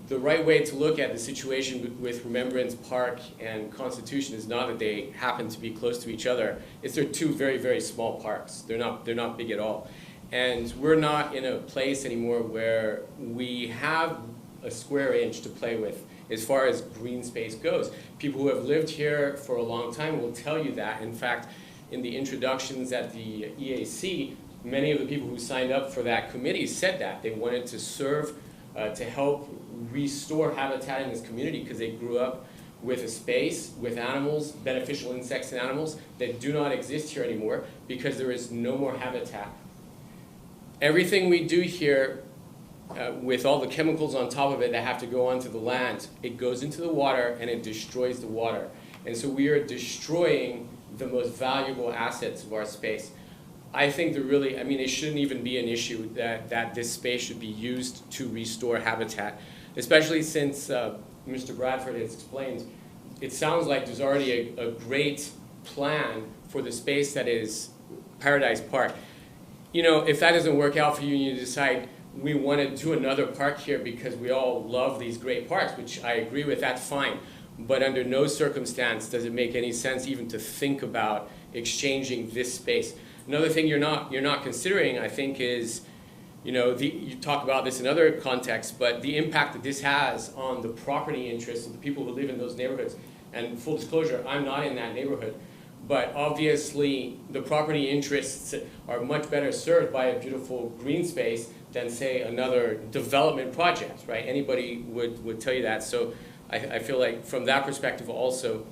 The right way to look at the situation with Remembrance Park and Constitution is not that they happen to be close to each other. It's they're two very, very small parks. They're not big at all. And we're not in a place anymore where we have a square inch to play with as far as green space goes. People who have lived here for a long time will tell you that. In fact, in the introductions at the EAC, many of the people who signed up for that committee said that. They wanted to serve, to help restore habitat in this community because they grew up with a space, with animals, beneficial insects and animals that do not exist here anymore because there is no more habitat. everything we do here, with all the chemicals on top of it that have to go onto the land, it goes into the water and it destroys the water. And so we are destroying the most valuable assets of our space. I think it shouldn't even be an issue that this space should be used to restore habitat, especially since Mr. Bradford has explained, it sounds like there's already a great plan for the space that is Paradise Park. You know, if that doesn't work out for you and you decide we want to do another park here because we all love these great parks, which I agree with, that's fine. But under no circumstance does it make any sense even to think about exchanging this space. Another thing you're not considering, I think, is, you know, you talk about this in other contexts, but the impact that this has on the property interests of the people who live in those neighborhoods. And full disclosure, I'm not in that neighborhood, but obviously the property interests are much better served by a beautiful green space than, say, another development project, right? Anybody would tell you that. So I feel like from that perspective also,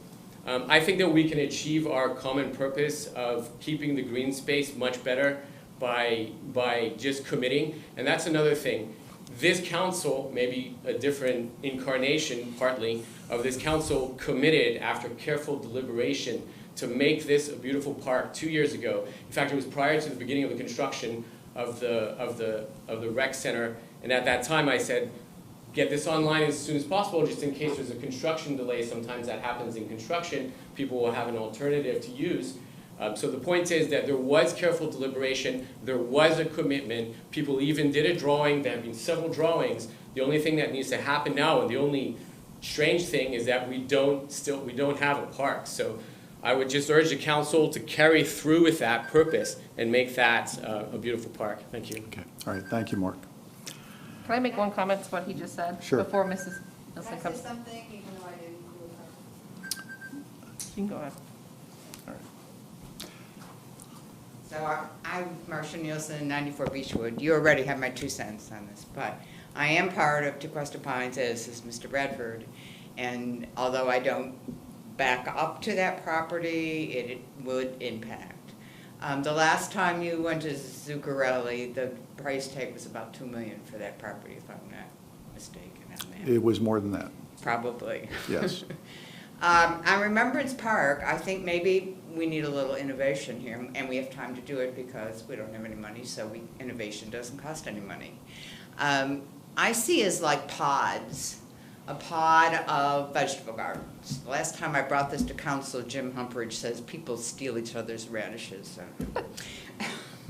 I think that we can achieve our common purpose of keeping the green space much better by just committing. And that's another thing. This council, maybe a different incarnation partly, of this council committed after careful deliberation to make this a beautiful park 2 years ago. In fact, it was prior to the beginning of the construction of the rec center. And at that time I said, get this online as soon as possible, just in case there's a construction delay. Sometimes that happens in construction. People will have an alternative to use. So the point is that there was careful deliberation, there was a commitment, people even did a drawing, there have been several drawings. The only thing that needs to happen now, and the only strange thing, is that we don't have a park. So I would just urge the council to carry through with that purpose and make that a beautiful park. Thank you. Okay, all right, thank you, Mark. Can I make one comment to what he just said? Sure. Before Mrs. Can Nielsen I say comes? something, even though I didn't include her? You can go ahead. So I'm Marcia Nielsen, 94 Beechwood. You already have my 2 cents on this, but I am part of Tequesta Pines, as is Mr. Bradford. And although I don't back up to that property, it would impact. The last time you went to Zuccarelli, the price tag was about $2 million for that property, if I'm not mistaken on that. It was more than that, Probably. yes. On Remembrance Park, I think maybe we need a little innovation here, and we have time to do it because we don't have any money, so innovation doesn't cost any money. I see as like pods, a pod of vegetable gardens. The last time I brought this to council, Jim Humphrey says people steal each other's radishes. So.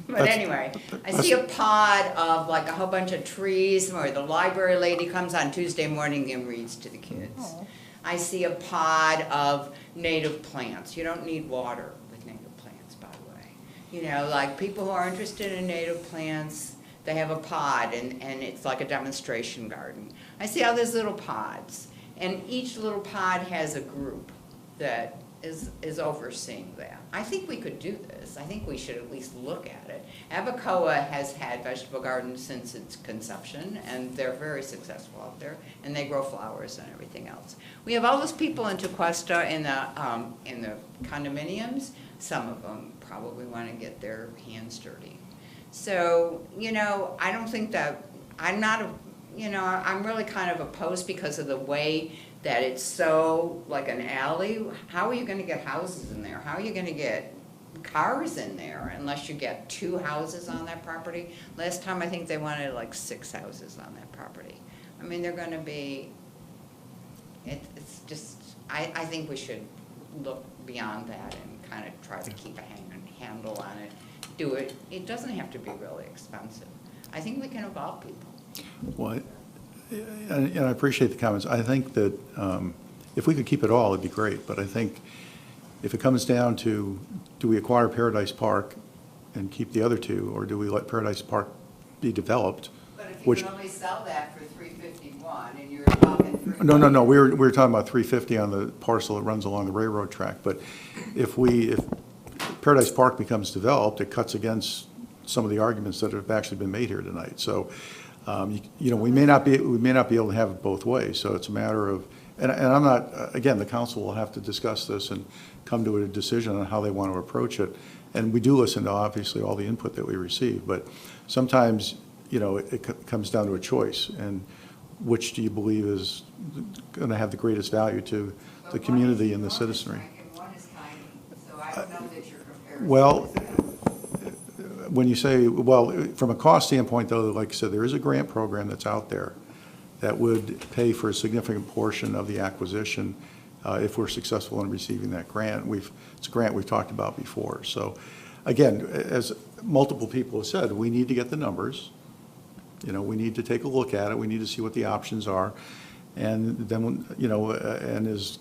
But anyway, I see a pod of like a whole bunch of trees where the library lady comes on Tuesday morning and reads to the kids. Aww. I see a pod of native plants. You don't need water with native plants, by the way. You know, like people who are interested in native plants, they have a pod and it's like a demonstration garden. I see all these little pods, and each little pod has a group that is overseeing that. I think we could do this. I think we should at least look at it. Abacoa has had vegetable gardens since its conception, and they're very successful out there, and they grow flowers and everything else. We have all those people in Tequesta in the condominiums. Some of them probably want to get their hands dirty. So, you know, I don't think that, I'm really kind of opposed because of the way that it's so like an alley. How are you going to get houses in there? How are you going to get cars in there unless you get 2 houses on that property? Last time I think they wanted like 6 houses on that property. I mean, they're going to be, it's just, I think we should look beyond that and kind of try to keep a handle on it. Do it. It doesn't have to be really expensive. I think we can involve people. Well, and I appreciate the comments. I think that if we could keep it all, it'd be great. But I think if it comes down to, do we acquire Paradise Park and keep the other 2, or do we let Paradise Park be developed? But if you Which, can only sell that for $351 and you're talking no, we were talking about $350 on the parcel that runs along the railroad track. But if Paradise Park becomes developed, it cuts against some of the arguments that have actually been made here tonight. So, you know, we may not be able to have it both ways. So it's a matter of, and I'm not, again, the council will have to discuss this and come to a decision on how they want to approach it. And we do listen to, obviously, all the input that we receive, but sometimes, you know, it comes down to a choice, and which do you believe is going to have the greatest value to the community and the citizenry? One is tiny, so I don't know that you're comparing. Well, when you say, well, from a cost standpoint, though, like I said, there is a grant program that's out there that would pay for a significant portion of the acquisition if we're successful in receiving that grant. It's a grant we've talked about before. So, again, as multiple people have said, we need to get the numbers. You know, we need to take a look at it. We need to see what the options are. And then, you know, and as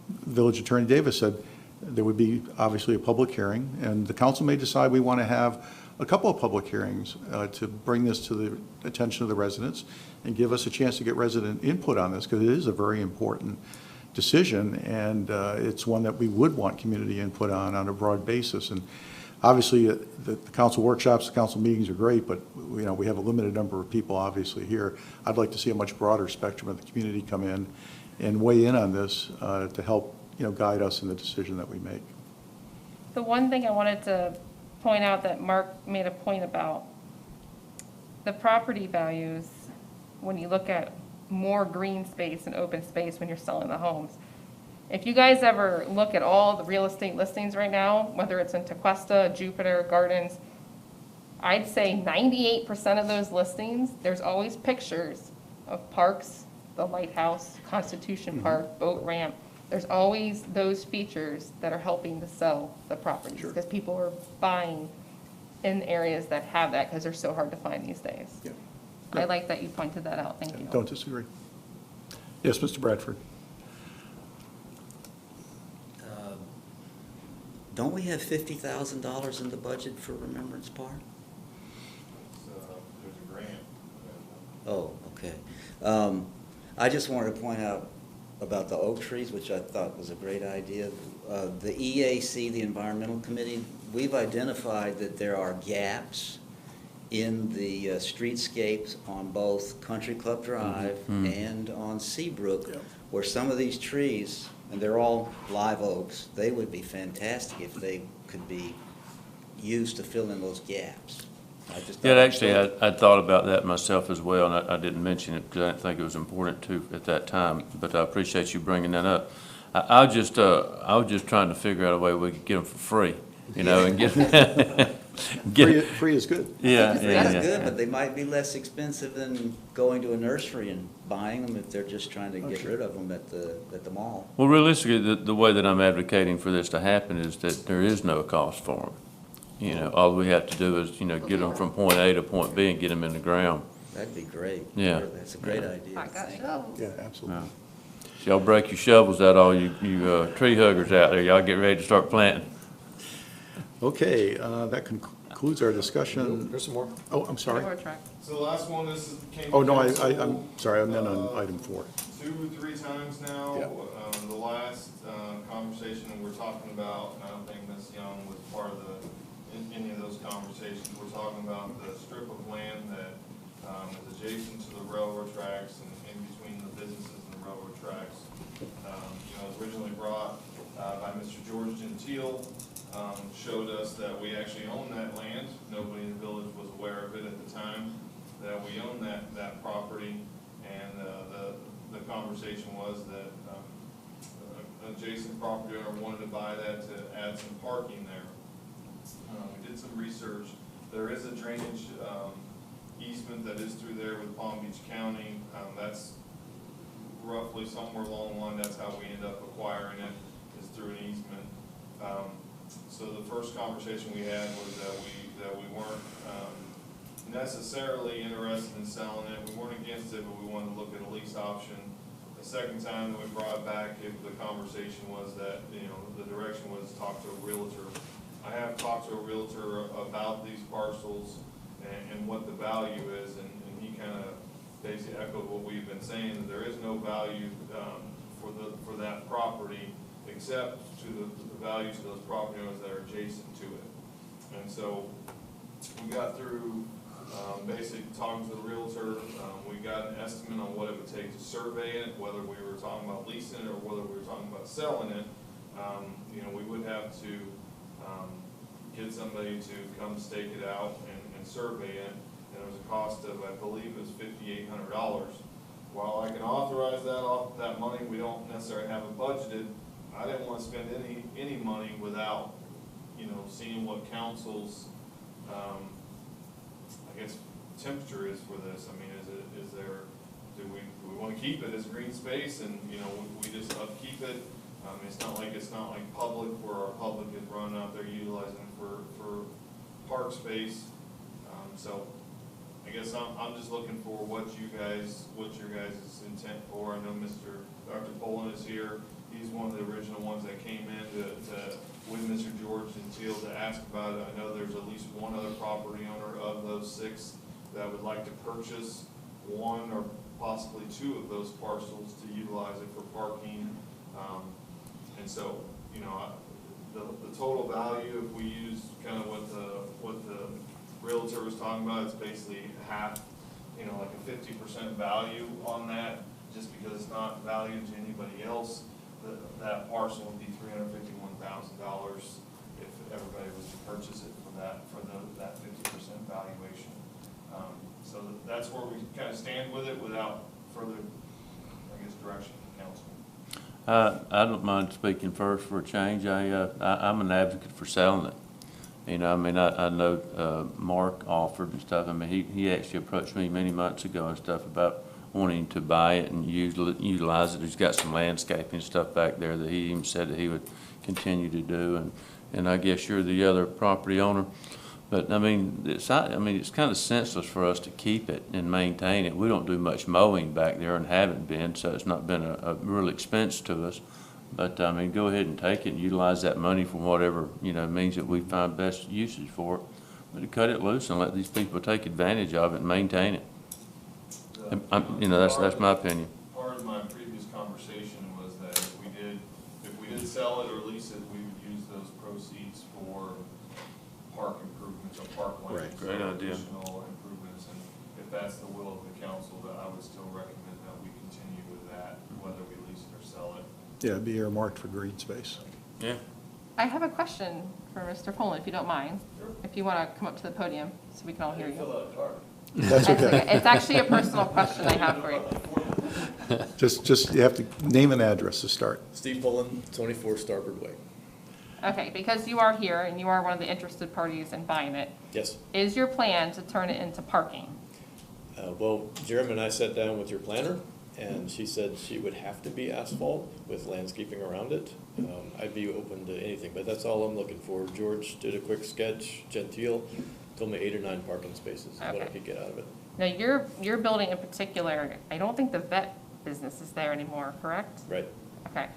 Village Attorney Davis said, there would be obviously a public hearing, and the council may decide we want to have a couple of public hearings to bring this to the attention of the residents and give us a chance to get resident input on this, because it is a very important decision, and it's one that we would want community input on a broad basis. And obviously, the council workshops, the council meetings are great, but you know, we have a limited number of people obviously here. I'd like to see a much broader spectrum of the community come in and weigh in on this to help, you know, guide us in the decision that we make. The one thing I wanted to point out that Mark made a point about, the property values, when you look at more green space and open space when you're selling the homes. If you guys ever look at all the real estate listings right now, whether it's in Tequesta, Jupiter, Gardens, I'd say 98% of those listings, there's always pictures of parks, the lighthouse, Constitution Park, boat ramp. There's always those features that are helping to sell the properties, because people are buying in areas that have that, because they're so hard to find these days. Yeah. I like that you pointed that out. Thank you. Don't disagree. Yes, Mr. Bradford. Don't we have $50,000 in the budget for Remembrance Park? There's a grant. Oh, okay. I just wanted to point out about the oak trees, which I thought was a great idea. The EAC, the Environmental Committee, we've identified that there are gaps in the streetscapes on both Country Club Drive and on Seabrook, where some of these trees, and they're all live oaks, they would be fantastic if they could be used to fill in those gaps. Yeah, actually, I thought about that myself as well, and I didn't mention it because I didn't think it was important to at that time, but I appreciate you bringing that up. I was just trying to figure out a way we could get them for free, you know, and get Free is good. Yeah, That's good, but they might be less expensive than going to a nursery and buying them if they're just trying to get rid of them at the mall. Well, realistically, the way that I'm advocating for this to happen is that there is no cost for them. You know, all we have to do is, you know, get them from point A to point B and get them in the ground. That'd be great. Yeah. That's a great idea. I got shovels. Yeah, absolutely. Yeah. So y'all break your shovels out, all you tree huggers out there. Y'all get ready to start planting. Okay, that concludes our discussion. There's some more. Oh, I'm sorry. Railroad track. So the last one, this is, came. Oh, no, to council, I'm sorry, I meant on item 4. 2-3 times now. Yeah. The last conversation we're talking about, and I don't think Ms. Young was part of any of those conversations. We're talking about the strip of land that is adjacent to the railroad tracks and in between the businesses and the railroad tracks. You know, it was originally brought by Mr. George Gentile, showed us that we actually own that land. Nobody in the village was aware of it at the time, that we own that property. And the conversation was that an adjacent property owner wanted to buy that to add some parking there. We did some research. There is a drainage easement that is through there with Palm Beach County. That's roughly somewhere along the line, that's how we end up acquiring it, is through an easement. So the first conversation we had was that we weren't necessarily interested in selling it. We weren't against it, but we wanted to look at a lease option. The second time that we brought it back, the conversation was that, you know, the direction was talk to a realtor. I have talked to a realtor about these parcels and what the value is, and he kind of basically echoed what we've been saying, that there is no value for that property except to the values of those property owners that are adjacent to it. And so we got through basically talking to the realtor. We got an estimate on what it would take to survey it, whether we were talking about leasing it or whether we were talking about selling it. You know, we would have to get somebody to come stake it out and survey it. And it was a cost of, I believe it was $5,800. While I can authorize that off that money, we don't necessarily have it budgeted. I didn't want to spend any money without, you know, seeing what council's, I guess, temperature is for this. I mean, do we want to keep it as green space and, you know, we just upkeep it? It's not like public where our public is running out there utilizing it for park space. So I guess I'm just looking for what your guys' intent for. I know Dr. Poland is here. He's one of the original ones that came in with Mr. George and Teal to ask about it. I know there's at least one other property owner of those 6 that would like to purchase one or possibly 2 of those parcels to utilize it for parking. And so, you know, the total value, if we use kind of what the realtor was talking about, it's basically half, you know, like a 50% value on that, just because it's not valued to anybody else. That parcel would be $351,000 if everybody was to purchase it for that 50% valuation. So that's where we kind of stand with it without further, I guess, direction from council. I don't mind speaking first for a change. I'm an advocate for selling it. You know, I mean, I know Mark offered and stuff. I mean, he actually approached me many months ago and stuff about wanting to buy it and utilize it. He's got some landscaping stuff back there that he even said that he would continue to do. And I guess you're the other property owner. But I mean, it's kind of senseless for us to keep it and maintain it. We don't do much mowing back there and haven't been, so it's not been a real expense to us. But I mean, go ahead and take it and utilize that money for whatever, you know, means that we find best usage for it. But to cut it loose and let these people take advantage of it and maintain it. You know, that's my opinion. Part of my previous conversation was that if we did sell it or lease it, we would use those proceeds for park improvements or parklands. Right. Great or idea. Additional improvements, and if that's the will of the council, that I would still recommend that we continue with that, whether we lease it or sell it. Yeah, it'd be earmarked for green space. Yeah. I have a question for Mr. Poland, if you don't mind. If you want to come up to the podium so we can all hear you. That's okay. It's actually a personal question I have for you. Just you have to name an address to start. Steve Pullen, 24 Starboard Way. Okay, because you are here and you are one of the interested parties in buying it, Yes. is your plan to turn it into parking? Well, Jeremy and I sat down with your planner, and she said she would have to be asphalt with landscaping around it. I'd be open to anything, but that's all I'm looking for. George did a quick sketch. Gentile told me 8 or 9 parking spaces is what I could get out of it. Now, your building in particular, I don't think the vet business is there anymore, correct? Right. Okay,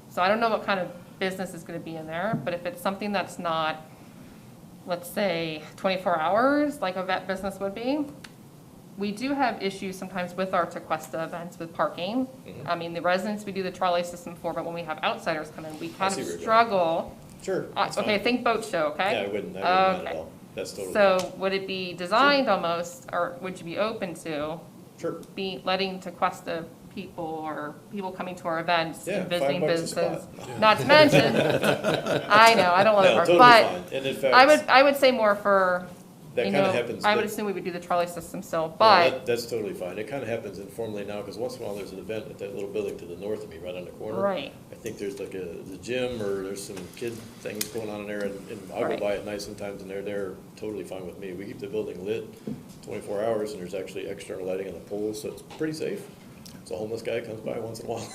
so I don't know what kind of business is gonna be in there, but if it's something that's not, let's say, 24 hours, like a vet business would be, we do have issues sometimes with our Tequesta events with parking. Mhm. I mean, the residents we do the trolley system for, but when we have outsiders come in, we kind see of where you're going. struggle. Sure. that's Okay, fine. think boat show, okay? Yeah, I wouldn't mind at Okay. all. That's totally So fine. would it be designed almost, or would you be open to Sure. be letting Tequesta people or people coming to our events Yeah, and visiting $5 a businesses? spot. Not to mention, I know, I don't want to No, work, totally but fine. And in fact, I would say more for, that you kind know, of happens. I would that- assume we would do the trolley system still, No, but, that's totally fine. It kind of happens informally now, because once in a while there's an event at that little building to the north of me, right on the corner. right. I think there's like the gym, or there's some kid things going on in there, and I'll go Right. by at night sometimes, and they're totally fine with me. We keep the building lit 24 hours, and there's actually external lighting on the poles, so it's pretty safe. So a homeless guy comes by once in a while.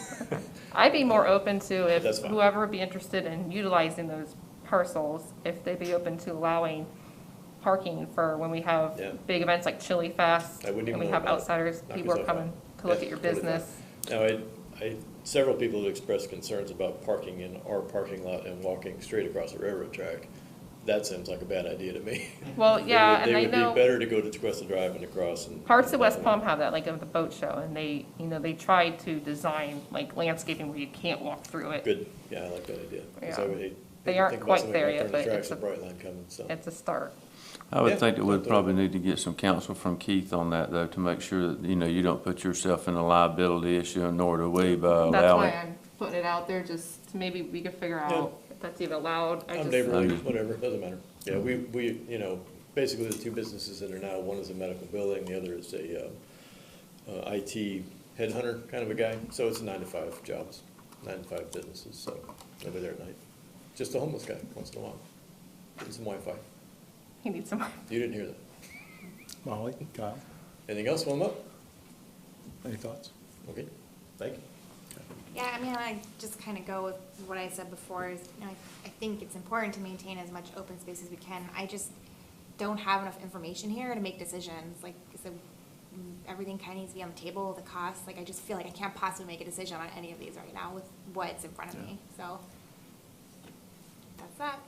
I'd be more open to if That's fine. whoever would be interested in utilizing those parcels, if they'd be open to allowing parking for when we have Yeah. big events like Chili Fest, I wouldn't even and we worry have about it. outsiders, Knock people are yourself coming out. to look Yeah, at your totally fine. business. Now, several people have expressed concerns about parking in our parking lot and walking straight across the railroad track. That seems like a bad idea to me. Well, yeah, and I They would know be better to go to Tequesta Drive and across. And parts of West Palm have that, like of the boat show, and they, you know, they tried to design like landscaping where you can't walk through it. Good, yeah, I like that idea. 'Cause I Yeah. would hate They to aren't think about quite somebody there right yet, there in the but tracks, it's a- a bright line coming, so. It's a start. I would Yeah, think that we'd totally. probably need to get some counsel from Keith on that, though, to make sure that, you know, you don't put yourself in a liability issue, and nor do we by That's allowing. why I'm putting it out there, just to maybe we could figure Yeah. out if that's even allowed. I I'm just- neighborly, whatever, doesn't matter. Yeah, we, you know, basically the two businesses that are now, one is a medical building, the other is a IT headhunter kind of a guy. So it's 9 to 5 jobs, 9 to 5 businesses, so nobody there at night. Just a homeless guy once in a while, getting some Wi-Fi. He needs some. You didn't hear that. Molly, Kyle, Anything else, one up? any thoughts? Okay, thank you. Yeah, I mean, I just kind of go with what I said before, is, you know, I think it's important to maintain as much open space as we can. I just don't have enough information here to make decisions. Like I said, everything kind of needs to be on the table, the cost. Like, I just feel like I can't possibly make a decision on any of these right now with what's in front of me. So that's that.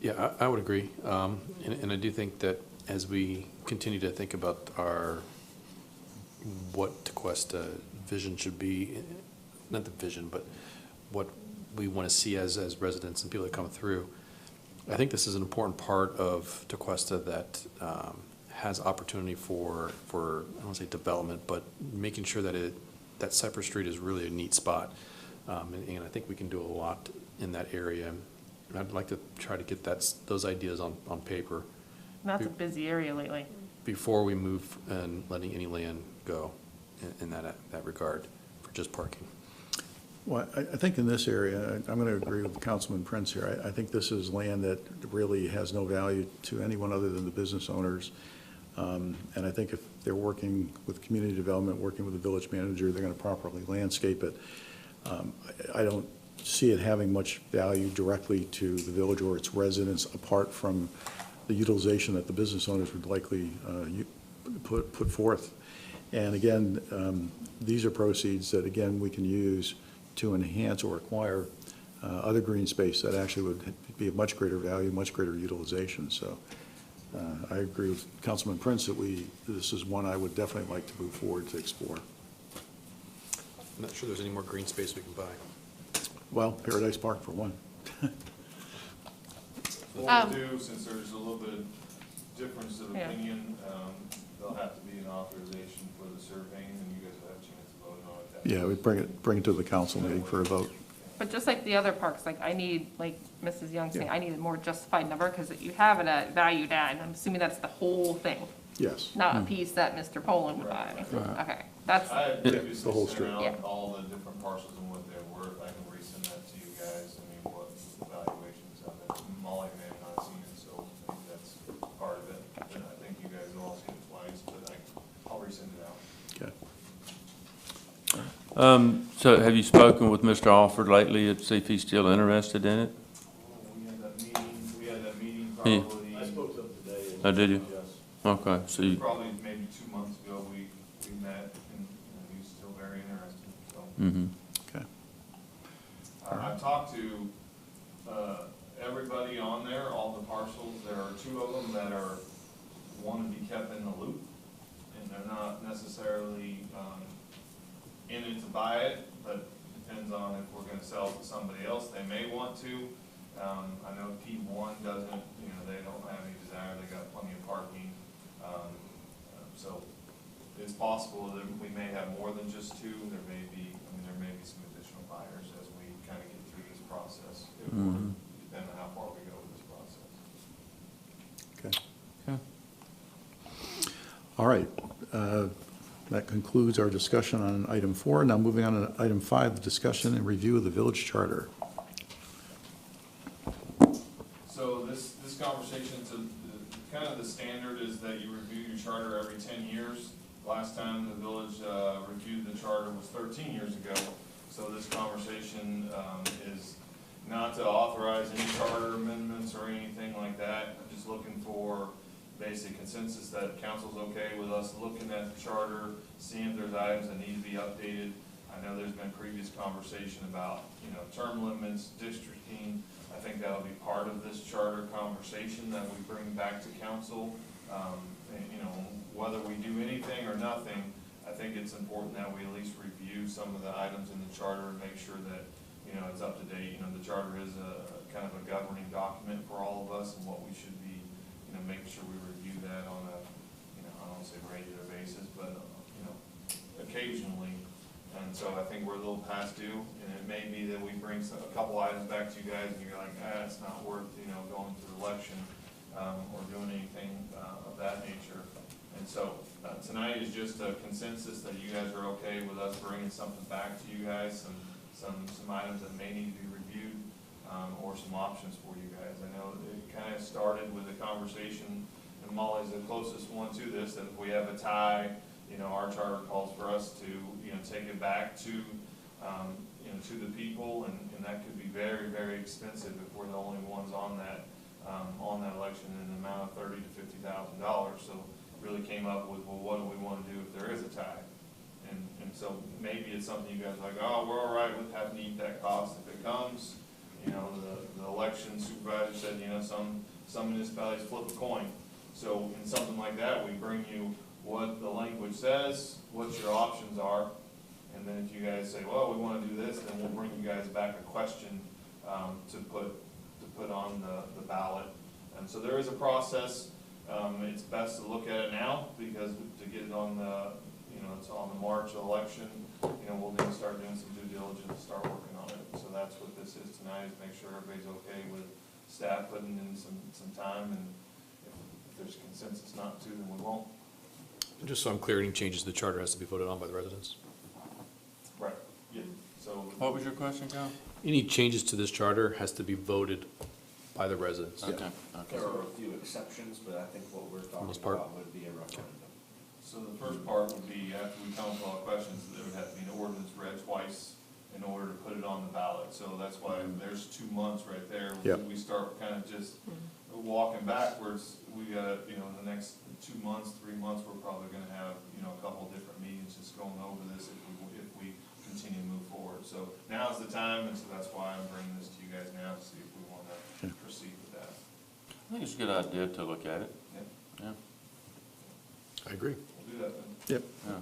Yeah, I would agree. And I do think that as we continue to think about what Tequesta vision should be, not the vision, but what we want to see as residents and people that come through, I think this is an important part of Tequesta that has opportunity for I don't want to say development, but making sure that Cypress Street is really a neat spot. And I think we can do a lot in that area. And I'd like to try to get those ideas on paper. That's a busy area lately. Before we move and letting any land go in that regard for just parking. Well, I think in this area, I'm going to agree with Councilman Prince here. I think this is land that really has no value to anyone other than the business owners. And I think if they're working with community development, working with the village manager, they're going to properly landscape it. I don't see it having much value directly to the village or its residents, apart from the utilization that the business owners would likely put forth. And again, these are proceeds that, again, we can use to enhance or acquire other green space that actually would be of much greater value, much greater utilization. So I agree with Councilman Prince that this is one I would definitely like to move forward to explore. I'm not sure there's any more green space we can buy. Well, Paradise Park for one. What we'll do, since there's a little bit of difference of Yeah. opinion, there'll have to be an authorization for the surveying, and you guys will have a chance to vote on it. Yeah, we bring it to the council meeting for a vote. But just like the other parks, like I need, like Mrs. Young saying, I need a more justified number, because you have it at valued at, and I'm assuming that's the whole thing, Yes. not a piece that Mr. Poland would buy. Right. Okay, that's, I had the previously whole sent strip. Yeah. out all the different parcels and what they're worth. I can resend that to you guys. I mean, what the valuations of it. Molly may have not seen it, so maybe that's part of it. And I think you guys have all seen it twice, but I'll resend it out. Okay. So have you spoken with Mr. Alford lately to see if he's still interested in it? We had that meeting Yeah. probably. I spoke to him today. Oh, did you? Yes. Okay, so you, Probably maybe 2 months ago, we met, and he was still very interested, so. mm-hmm. Okay. I've talked to everybody on there, all the parcels. There are 2 of them that want to be kept in the loop, and they're not necessarily in it to buy it, but depends on if we're going to sell it to somebody else. They may want to. I know P1 doesn't, they don't have any desire. They got plenty of parking. So it's possible that we may have more than just 2. There may be some additional buyers as we kind of get through this process. It will depend on how far we go with this process. Okay. All right. That concludes our discussion on item 4. Now moving on to item 5, the discussion and review of the village charter. So this conversation, kind of the standard is that you review your charter every 10 years. Last time the village reviewed the charter was 13 years ago. So this conversation is not to authorize any charter amendments or anything like that. I'm just looking for basic consensus that council's okay with us looking at the charter, seeing if there's items that need to be updated. I know there's been previous conversation about, term limits, districting. I think that'll be part of this charter conversation that we bring back to council. Whether we do anything or nothing, I think it's important that we at least review some of the items in the charter and make sure that, it's up to date. The charter is a kind of a governing document for all of us, and what we should be, making sure we review that on a, I don't want to say regular basis, but, occasionally, And so I think we're a little past due, and it may be that we bring a couple items back to you guys, and you're like, it's not worth, going to the election, or doing anything, of that nature. And so, tonight is just a consensus that you guys are okay with us bringing something back to you guys, some items that may need to be reviewed, or some options for you guys. I know it kind of started with a conversation, and Molly's the closest one to this, that if we have a tie, our charter calls for us to, take it back to, to the people, and that could be very, very expensive if we're the only ones on that election in the amount of $30,000 to $50,000. So really came up with, well, what do we want to do if there is a tie? And so maybe it's something you guys are like, oh, we're all right with having to eat that cost if it comes. The election supervisor said, some municipalities flip a coin. So in something like that, we bring you what the language says, what your options are, and then if you guys say, well, we want to do this, then we'll bring you guys back a question to put on the ballot. And so there is a process. It's best to look at it now, because to get it on the, it's on the March election, we'll need to start doing some due diligence to start working on it. So that's what this is tonight, is make sure everybody's okay with staff putting in some time, and if there's consensus not to, then we won't. Just so I'm clear, any changes to the charter has to be voted on by the residents? Right, yeah, so. What was your question, Cal? Any changes to this charter has to be voted by the residents. Okay. There are a few exceptions, but I think what we're talking Most part. about would be a referendum. So the first part would be, after we come up with all the questions, there would have to be an ordinance read twice in order to put it on the ballot. So that's why there's 2 months right there. Yep. We start kind of just walking backwards. We got, the next 2 months, 3 months, we're probably gonna have, a couple different meetings just going over this if we continue to move forward. So now's the time, and so that's why I'm bringing this to you guys now, to see if we want to proceed with that. I think it's a good idea to look at it. Yep. Yeah, I agree. We'll do that then. Yep. yeah.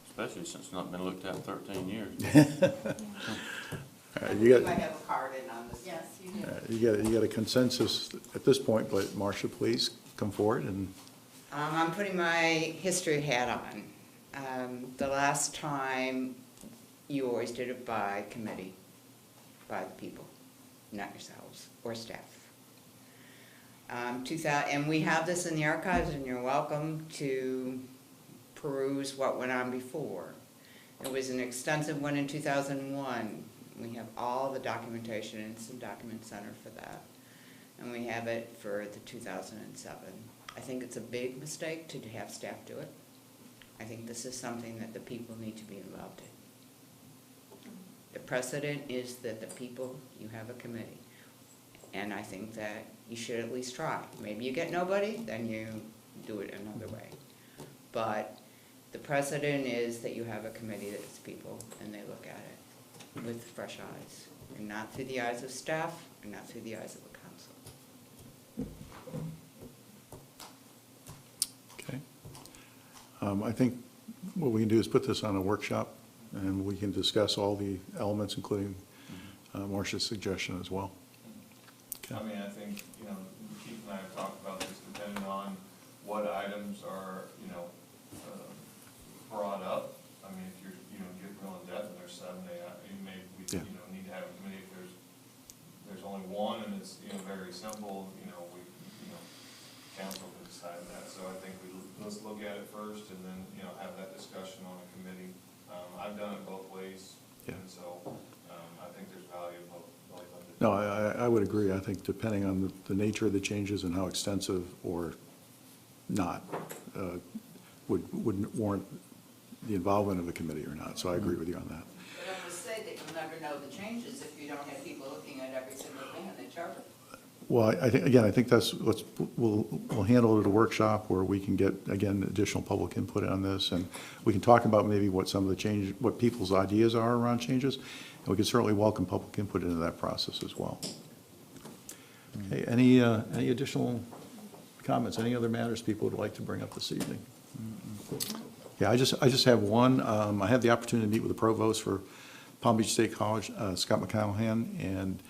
Especially since it's not been looked at in 13 years. All right, You might have a card in on this. Yes, you do. you got a consensus at this point, but Marcia, please come forward and. I'm putting my history hat on. The last time, you always did it by committee, by the people, not yourselves or staff. And we have this in the archives, and you're welcome to peruse what went on before. It was an extensive one in 2001. We have all the documentation, and it's in Document Center for that. And we have it for the 2007. I think it's a big mistake to have staff do it. I think this is something that the people need to be involved in. The precedent is that the people, you have a committee. And I think that you should at least try. Maybe you get nobody, then you do it another way. But the precedent is that you have a committee that's people, and they look at it with fresh eyes, and not through the eyes of staff, and not through the eyes of the council. Okay. I think what we can do is put this on a workshop, and we can discuss all the elements, including Marcia's suggestion as well. Okay. I mean, I think, Keith and I have talked about this, depending on what items are, brought up. I mean, if you're, get real in depth and there's 7, 8, maybe we, Yeah. Need to have a committee. If there's only one and it's, very simple, council can decide that. So I think let's look at it first and then, have that discussion on a committee. I've done it both ways. Yeah. And so, I think there's value in both of it. No, I would agree. I think depending on the nature of the changes and how extensive or not, would warrant the involvement of the committee or not. So I agree with you on that. But I would say that you'll never know the changes if you don't have people looking at every single thing in the charter. Well, I think that's, we'll handle it at a workshop where we can get, again, additional public input on this, and we can talk about maybe what some of the changes, what people's ideas are around changes, and we can certainly welcome public input into that process as well. Okay, any additional comments, any other matters people would like to bring up this evening? Yeah, I just have one. I had the opportunity to meet with the provost for Palm Beach State College, Scott McCallaghan, and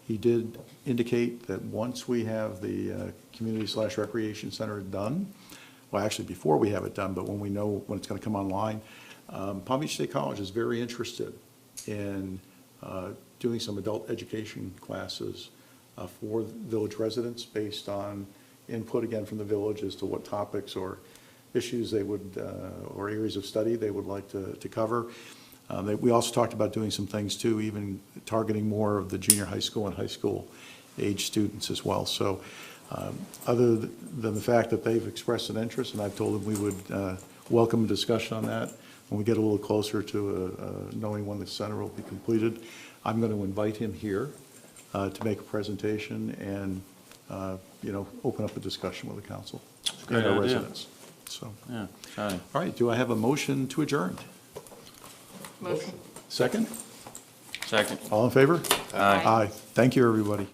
he did indicate that once we have the community/recreation center done, well, actually before we have it done, but when we know when it's going to come online, Palm Beach State College is very interested in doing some adult education classes for village residents based on input again from the village as to what topics or issues they would, or areas of study they would like to cover. We also talked about doing some things too, even targeting more of the junior high school and high school age students as well. So other than the fact that they've expressed an interest, and I've told them we would welcome a discussion on that when we get a little closer to knowing when the center will be completed, I'm going to invite him here to make a presentation and, open up a discussion with the council Great and our idea. residents. So, Yeah, exciting. all right, do I have a motion to adjourn? Motion. Second? Second. All in favor? Aye. Aye. Thank you, everybody.